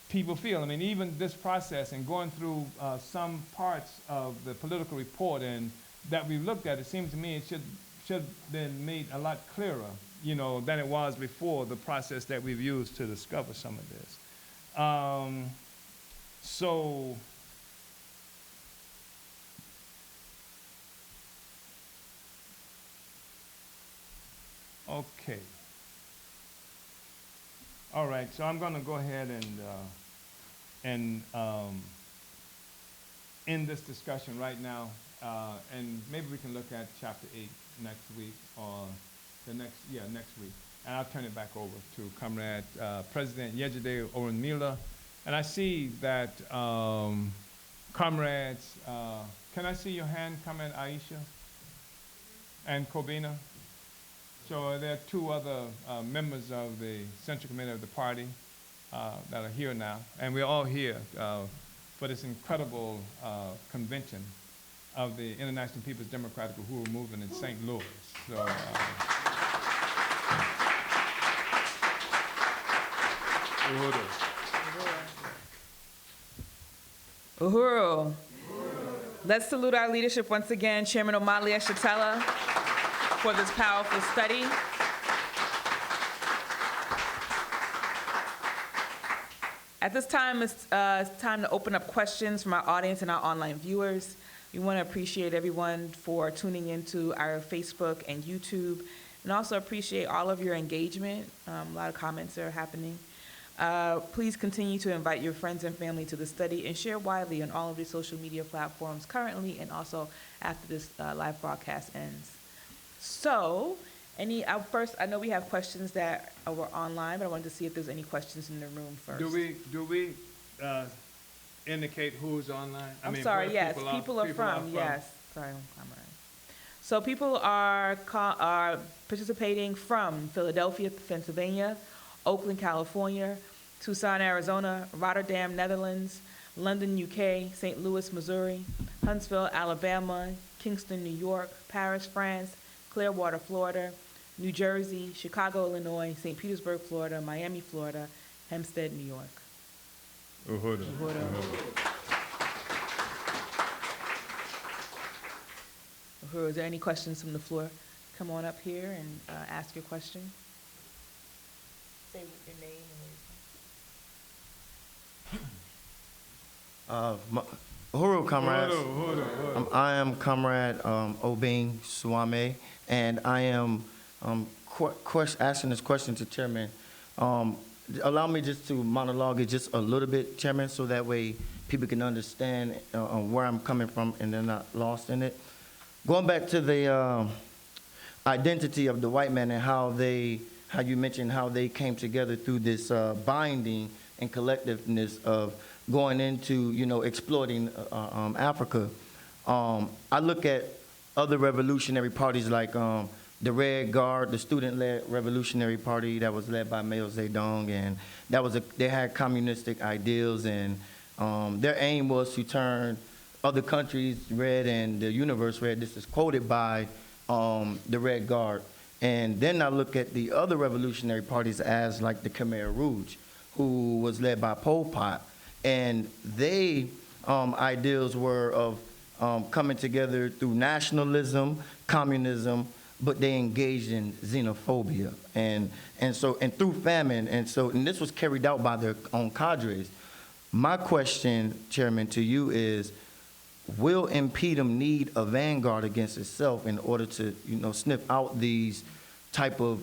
people feel. I mean, even this process and going through some parts of the political report and that we've looked at, it seems to me it should have been made a lot clearer, you know, than it was before the process that we've used to discover some of this. Okay. All right, so I'm going to go ahead and end this discussion right now, and maybe we can look at chapter 8 next week or next week. And I'll turn it back over to Comrade President Yeshitela Orunmila. And I see that comrades, can I see your hand, Comrade Aisha and Kobina? So there are two other members of the Central Committee of the party that are here now. And we're all here for this incredible convention of the International People's Democratic Uhuru Movement in St. Louis. So, Uhuru. Uhuru. Let's salute our leadership once again, Chairman Omali Yeshitela, for this powerful study. At this time, it's time to open up questions from our audience and our online viewers. We want to appreciate everyone for tuning into our Facebook and YouTube, and also appreciate all of your engagement. A lot of comments are happening. Please continue to invite your friends and family to the study and share widely on all of the social media platforms currently and also after this live broadcast ends. So, first, I know we have questions that were online, but I wanted to see if there's any questions in the room first. Do we indicate who's online? I'm sorry, yes, people are from, yes. Sorry, comrade. So people are participating from Philadelphia, Pennsylvania, Oakland, California, Tucson, Arizona, Rotterdam, Netherlands, London, UK, St. Louis, Missouri, Huntsville, Alabama, Kingston, New York, Paris, France, Clearwater, Florida, New Jersey, Chicago, Illinois, St. Petersburg, Florida, Miami, Florida, Hempstead, New York. Uhuru. Uhuru, is there any questions from the floor? Come on up here and ask your question. Say your name and Uhuru, comrades. Uhuru. I am Comrade Obing Suame, and I am asking this question to Chairman. allow me just to monologue it just a little bit, Chairman, so that way people can understand where I'm coming from and they're not lost in it. Going back to the identity of the white man and how you mentioned how they came together through this binding and collectiveness of going into, exploiting Africa. I look at other revolutionary parties like the Red Guard, the student-led revolutionary party that was led by Mao Zedong, and they had communistic ideals, and their aim was to turn other countries red and the universe red. This is quoted by the Red Guard. And then I look at the other revolutionary parties as like the Khmer Rouge, who was led by Pol Pot, and they ideals were of coming together through nationalism, communism, but they engaged in xenophobia and through famine, and this was carried out by their own cadres. My question, Chairman, to you is, will Inpdum need a vanguard against itself in order to, sniff out these type of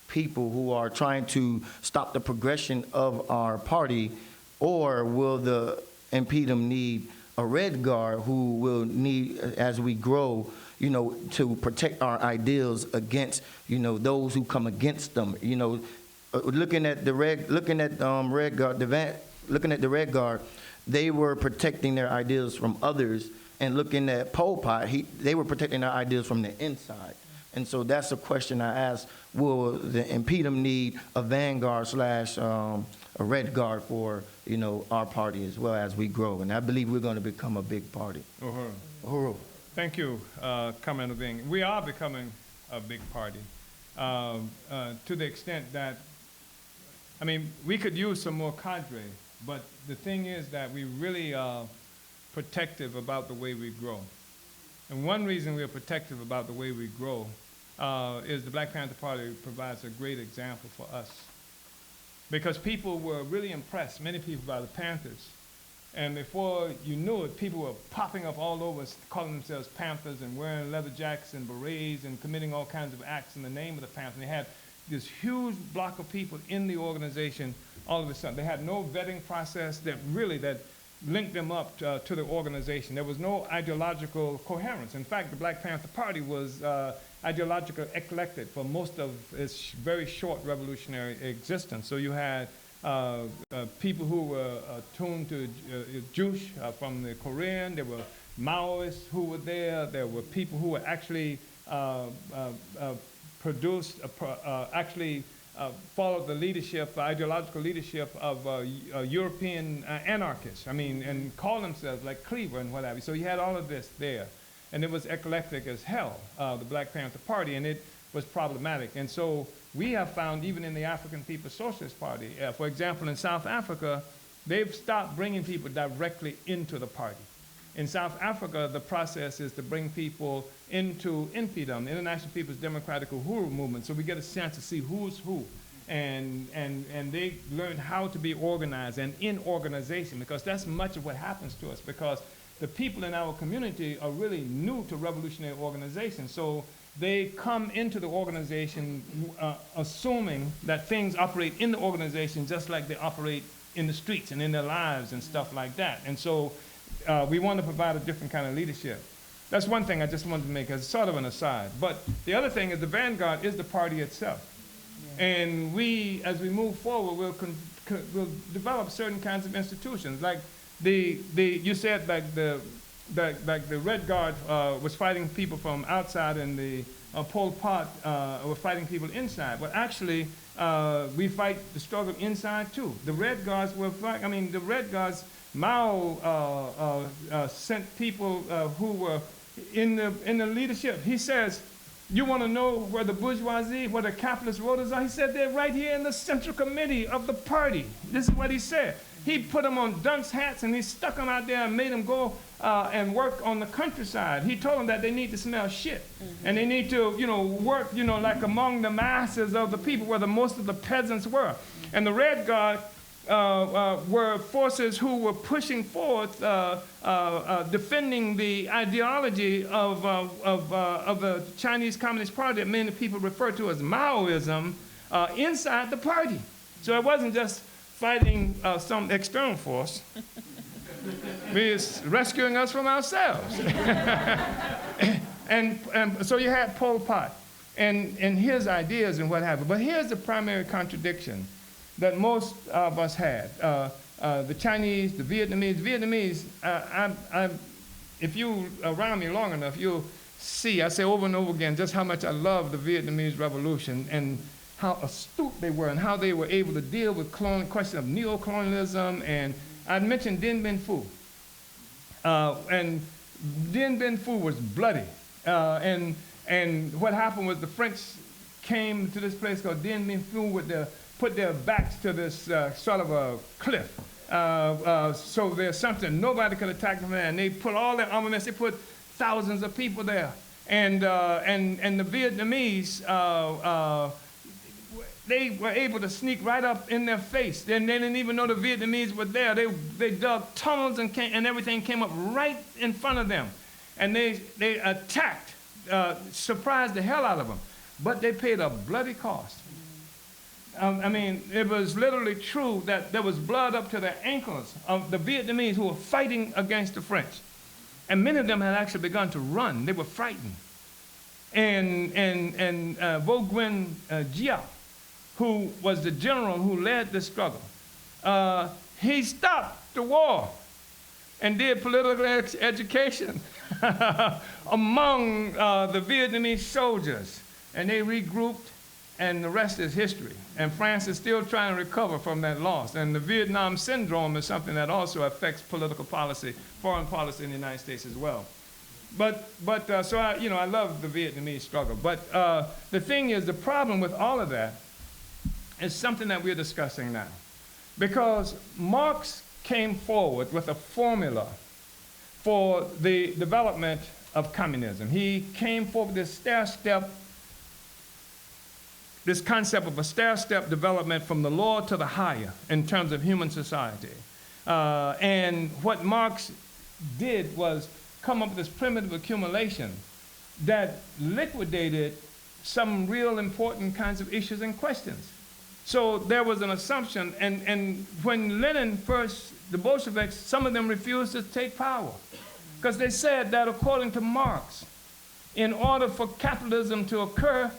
people who are trying to stop the progression of our party, or will the Inpdum need a red guard who will need, as we grow, to protect our ideals against, those who come against them. Looking at the Red Guard, they were protecting their ideals from others, and looking at Pol Pot, they were protecting their ideals from the inside. And so that's a question I ask: will the Inpdum need a vanguard / a red guard for, our party as well as we grow? And I believe we're going to become a big party. Uhuru. Thank you, Chairman Omali. We are becoming a big party to the extent that, we could use some more cadre, but the thing is that we really are protective about the way we grow. And one reason we're protective about the way we grow is the Black Panther Party provides a great example for us. Because people were really impressed, many people, by the Panthers. And before you knew it, people were popping up all over, calling themselves Panthers and wearing leather jackets and berets and committing all kinds of acts in the name of the Panthers. And they had this huge block of people in the organization all of a sudden. They had no vetting process that linked them up to the organization. There was no ideological coherence. In fact, the Black Panther Party was ideologically eclectic for most of its very short revolutionary existence. So you had people who were attuned to Jewish from the Korean. There were Maoists who were there. There were people who were actually followed the leadership, ideological leadership of European anarchists. And called themselves like Cleaver and what have you. So you had all of this there. And it was eclectic as hell, the Black Panther Party, and it was problematic. And so we have found, even in the African People's Socialist Party, for example, in South Africa, they've stopped bringing people directly into the party. In South Africa, the process is to bring people into Inpdum, the International People's Democratic Uhuru Movement, so we get a chance to see who's who. And they learn how to be organized and in organization, because that's much of what happens to us, because the people in our community are really new to revolutionary organizations. So they come into the organization assuming that things operate in the organization just like they operate in the streets and in their lives and stuff like that. And so we want to provide a different kind of leadership. That's one thing I just wanted to make as sort of an aside. But the other thing is the Vanguard is the party itself. Yeah. And we, as we move forward, we'll develop certain kinds of institutions. Like you said, like the Red Guard was fighting people from outside, and the Pol Pot were fighting people inside. But actually, we fight the struggle inside too. The Red Guards were fighting. The Red Guards, Mao sent people who were in the leadership. He says, you want to know where the bourgeoisie, where the capitalist voters are? He said, they're right here in the Central Committee of the party. This is what he said. He put them on dunce hats and he stuck them out there and made them go and work on the countryside. He told them that they need to smell shit. Mm-hmm. And they need to, work, like among the masses of the people where most of the peasants were. Mm-hmm. And the Red Guard were forces who were pushing forth, defending the ideology of the Chinese Communist Party that many people refer to as Maoism inside the party. So it wasn't just fighting some external force. We was rescuing us from ourselves. and so you had Pol Pot and his ideas and what have you. But here's the primary contradiction that most of us had. The Chinese, the Vietnamese, if you around me long enough, you'll see, I say over and over again, just how much I love the Vietnamese Revolution and how astute they were and how they were able to deal with question of neo-colonialism. And I mentioned Dien Bien Phu. And Dien Bien Phu was bloody. And what happened was the French came to this place called Dien Bien Phu put their backs to this sort of a cliff. So there's something, nobody could attack them there. And they put all their armaments, they put thousands of people there. And the Vietnamese, they were able to sneak right up in their face. They didn't even know the Vietnamese were there. They dug tunnels and everything came up right in front of them. And they attacked, surprised the hell out of them. But they paid a bloody cost. I mean, it was literally true that there was blood up to their ankles of the Vietnamese who were fighting against the French. And many of them had actually begun to run. They were frightened. And Vo Nguyen Gia, who was the general who led the struggle, he stopped the war and did political education among the Vietnamese soldiers. And they regrouped, and the rest is history. And France is still trying to recover from that loss. And the Vietnam syndrome is something that also affects political policy, foreign policy in the United States as well. So I love the Vietnamese struggle. But the thing is, the problem with all of that is something that we're discussing now. Because Marx came forward with a formula for the development of communism. He came forward with this concept of a stair-step development from the lower to the higher in terms of human society. And what Marx did was come up with this primitive accumulation that liquidated some real important kinds of issues and questions. So there was an assumption, and when Lenin first, the Bolsheviks, some of them refused to take power because they said that according to Marx, in order for capitalism to occur,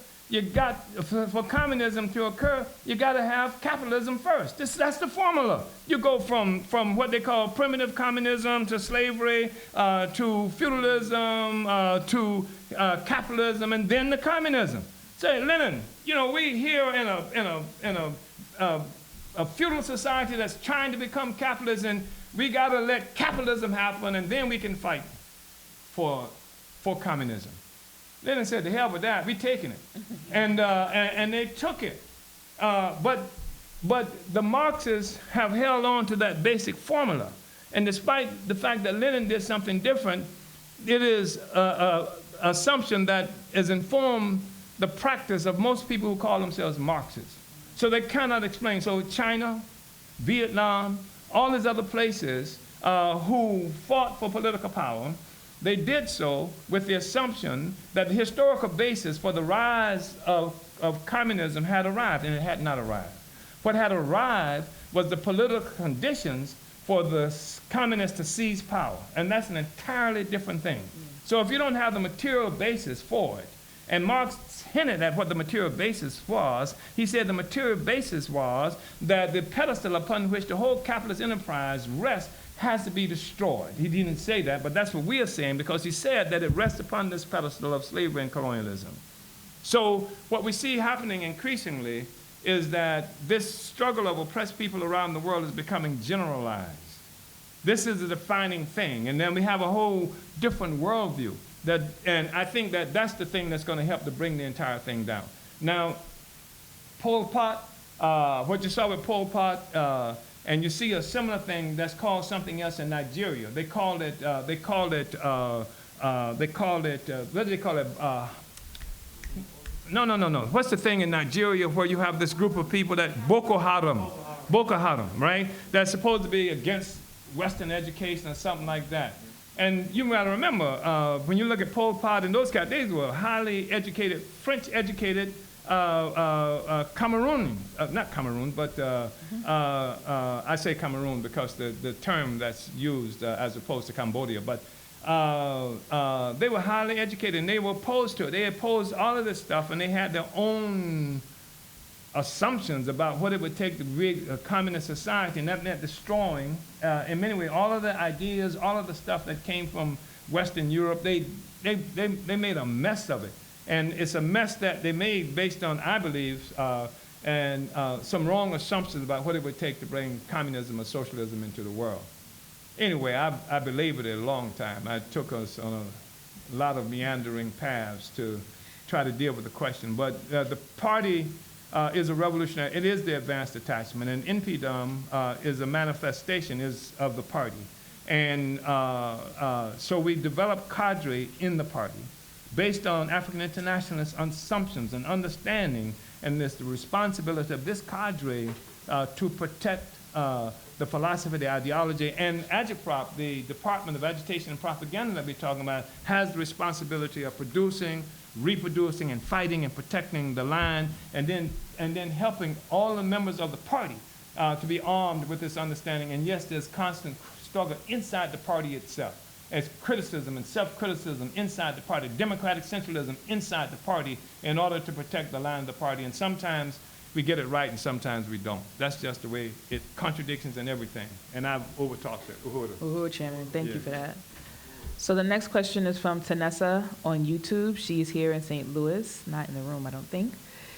for communism to occur, you got to have capitalism first. That's the formula. You go from what they call primitive communism to slavery, to feudalism, to capitalism, and then the communism. Say, Lenin, we here in a feudal society that's trying to become capitalist, and we got to let capitalism happen, and then we can fight for communism. Lenin said, "To hell with that, we taking it," and they took it. But the Marxists have held on to that basic formula, and despite the fact that Lenin did something different, it is an assumption that has informed the practice of most people who call themselves Marxists. So they cannot explain. So China, Vietnam, all these other places who fought for political power, they did so with the assumption that the historical basis for the rise of communism had arrived, and it had not arrived. What had arrived was the political conditions for the communists to seize power, and that's an entirely different thing. So if you don't have the material basis for it, and Marx hinted at what the material basis was, he said the material basis was that the pedestal upon which the whole capitalist enterprise rests has to be destroyed. He didn't say that, but that's what we are saying, because he said that it rests upon this pedestal of slavery and colonialism. So what we see happening increasingly is that this struggle of oppressed people around the world is becoming generalized. This is a defining thing, and then we have a whole different worldview. And I think that that's the thing that's going to help to bring the entire thing down. Now, Pol Pot, what you saw with Pol Pot, and you see a similar thing that's called something else in Nigeria. They called it, what do they call it? No. What's the thing in Nigeria where you have this group of people that, Boko Haram, right? That's supposed to be against Western education or something like that. And you got to remember, when you look at Pol Pot and those guys, they were highly educated, French-educated Cameroon, not Cameroon, but I say Cameroon because the term that's used as opposed to Cambodia, but they were highly educated and they were opposed to it. They opposed all of this stuff and they had their own assumptions about what it would take to rig a communist society, and that meant destroying, in many ways, all of the ideas, all of the stuff that came from Western Europe. They made a mess of it. And it's a mess that they made based on, I believe, some wrong assumptions about what it would take to bring communism or socialism into the world. Anyway, I belabored it a long time. I took us on a lot of meandering paths to try to deal with the question. But the party is a revolutionary. It is the advanced detachment, and Inpdum is a manifestation of the party. And so we developed cadre in the party based on African internationalist assumptions and understanding, and it's the responsibility of this cadre to protect the philosophy, the ideology, and Agitprop, the Department of Agitation and Propaganda that we're talking about, has the responsibility of producing, reproducing, and fighting and protecting the line, and then helping all the members of the party to be armed with this understanding. And yes, there's constant struggle inside the party itself. As criticism and self-criticism inside the party, democratic centralism inside the party in order to protect the line of the party. And sometimes we get it right and sometimes we don't. That's just the way it, contradictions and everything. And I've overtalked it. Uhuru, Chairman, thank you Yeah. for that. So the next question is from Tanessa on YouTube. She's here in St. Louis, not in the room, I don't think.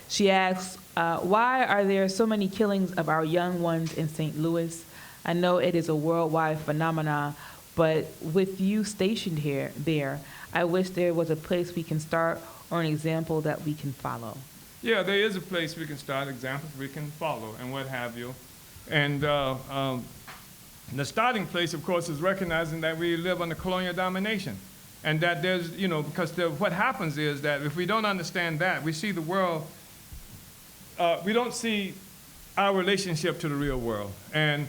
She asks, why are there so many killings of our young ones in St. Louis? I know it is a worldwide phenomenon, but with you stationed there, I wish there was a place we can start or an example that we can follow. Yeah, there is a place we can start, examples we can follow, and what have you. And the starting place, of course, is recognizing that we live under colonial domination. And that there's, because what happens is that if we don't understand that, we see the world, we don't see our relationship to the real world. And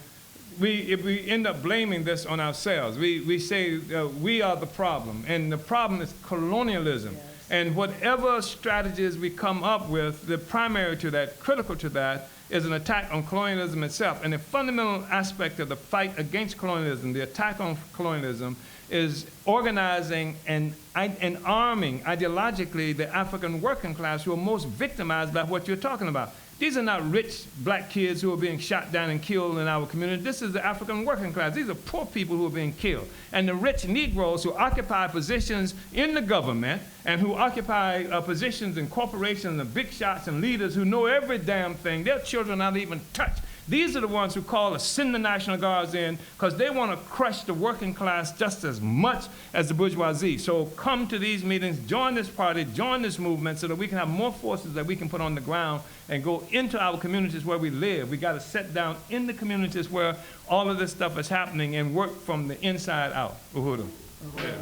if we end up blaming this on ourselves, we say we are the problem, and the problem is colonialism. Yes. And whatever strategies we come up with, the primary to that, critical to that, is an attack on colonialism itself. And the fundamental aspect of the fight against colonialism, the attack on colonialism, is organizing and arming ideologically the African working class who are most victimized by what you're talking about. These are not rich black kids who are being shot down and killed in our community. This is the African working class. These are poor people who are being killed. And the rich Negroes who occupy positions in the government and who occupy positions in corporations and big shots and leaders who know every damn thing, their children are not even touched. These are the ones who call to send the National Guards in because they want to crush the working class just as much as the bourgeoisie. So come to these meetings, join this party, join this movement so that we can have more forces that we can put on the ground and go into our communities where we live. We got to sit down in the communities where all of this stuff is happening and work from the inside out. Uhuru. Okay.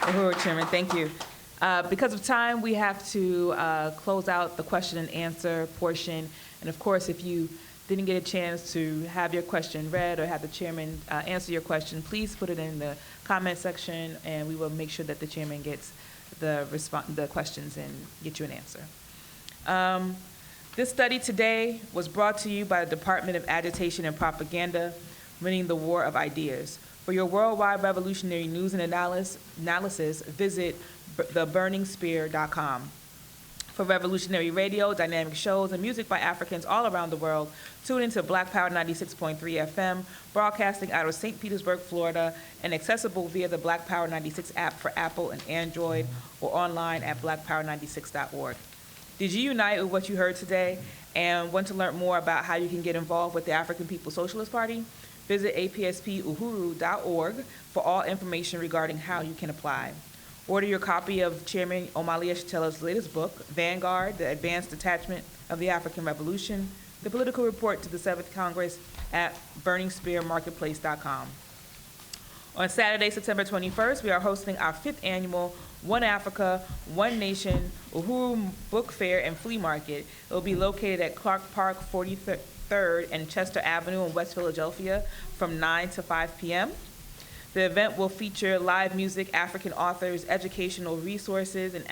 Uhuru, Chairman, thank you. Because of time, we have to close out the question and answer portion. And of course, if you didn't get a chance to have your question read or have the chairman answer your question, please put it in the comment section, and we will make sure that the chairman gets the questions and get you an answer. This study today was brought to you by the Department of Agitation and Propaganda, winning the war of ideas. For your worldwide revolutionary news and analysis, visit theburningspear.com. For revolutionary radio, dynamic shows, and music by Africans all around the world, tune into Black Power 96.3 FM, broadcasting out of St. Petersburg, Florida, and accessible via the Black Power 96 app for Apple and Android, or online at blackpower96.org. Did you unite with what you heard today and want to learn more about how you can get involved with the African People's Socialist Party? Visit apspuhuru.org for all information regarding how you can apply. Order your copy of Chairman Omali Yeshitela's latest book, Vanguard, The Advanced Detachment of the African Revolution, the political report to the 7th Congress at burningspearmarketplace.com. On Saturday, September 21st, we are hosting our 5th annual One Africa, One Nation Uhuru Book Fair and Flea Market. It will be located at Clark Park 43rd and Chester Avenue in West Philadelphia from 9 to 5 p.m. The event will feature live music, African authors, educational resources, an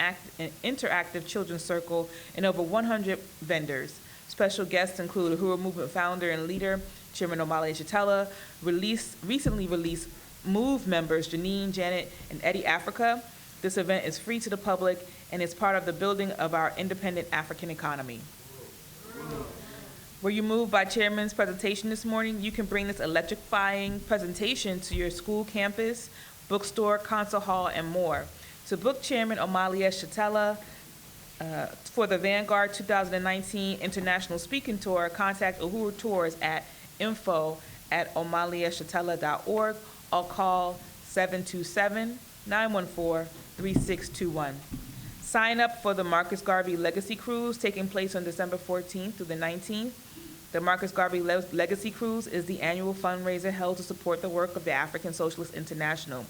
interactive children's circle, and over 100 vendors. Special guests include Uhuru Movement founder and leader, Chairman Omali Yeshitela, recently released MOVE members Janine, Janet, and Eddie Africa. This event is free to the public and is part of the building of our independent African economy. Were you moved by Chairman's presentation this morning? You can bring this electrifying presentation to your school campus, bookstore, concert hall, and more. To book Chairman Omali Yeshitela for the Vanguard 2019 International Speaking Tour, contact Uhuru Tours at info@omaliyeshitela.org or call 727-914-3621. Sign up for the Marcus Garvey Legacy Cruise taking place on December 14th through the 19th. The Marcus Garvey Legacy Cruise is the annual fundraiser held to support the work of the African Socialist International.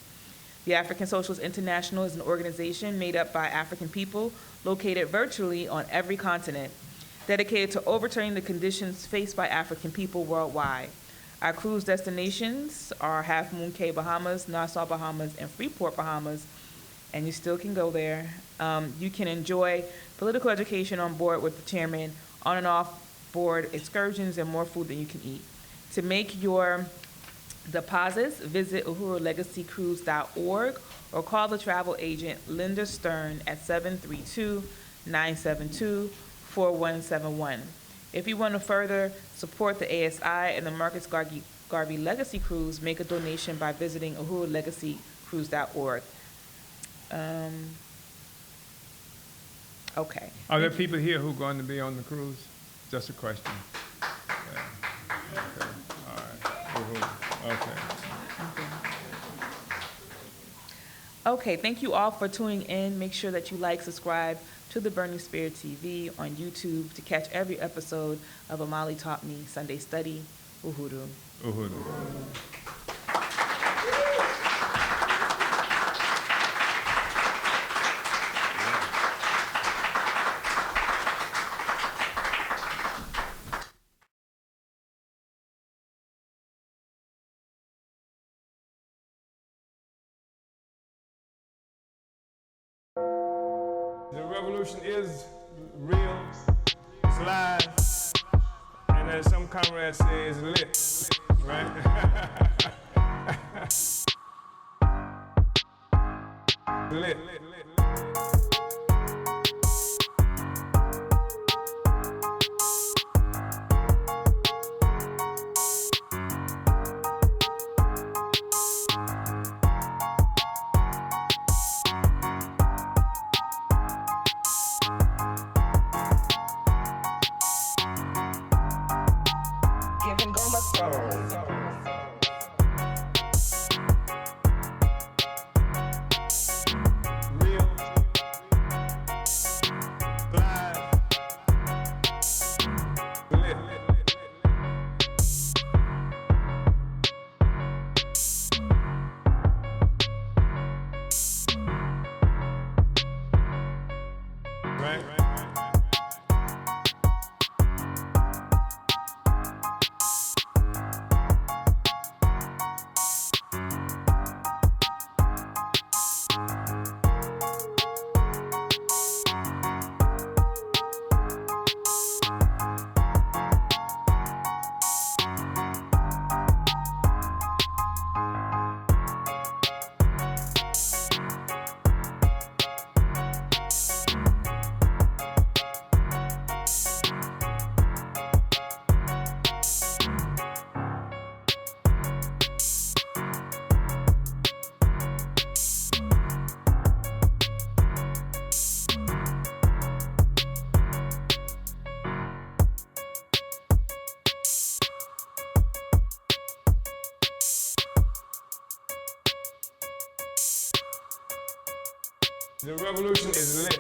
The African Socialist International is an organization made up by African people located virtually on every continent, dedicated to overturning the conditions faced by African people worldwide. Our cruise destinations are Half Moon Cay, Bahamas, Nassau, Bahamas, and Freeport, Bahamas, and you still can go there. You can enjoy political education on board with the chairman, on and off board excursions, and more food than you can eat. To make your deposits, visit uhurulegacycruise.org or call the travel agent Linda Stern at 732-972-4171. If you want to further support the ASI and the Marcus Garvey Legacy Cruise, make a donation by visiting uhurulegacycruise.org. Okay. Are there people here who are going to be on the cruise? Just a question. Yeah. Okay. All right. Okay. Okay, thank you all for tuning in. Make sure that you like, subscribe to the Burning Spirit TV on YouTube to catch every episode of Omali Taught Me Sunday Study. Uhuru. Uhuru. The revolution is real, it's live, and as some comrades say, it's lit, right? Lit. Giving go my soul. Real, live, lit. Right. The revolution is lit.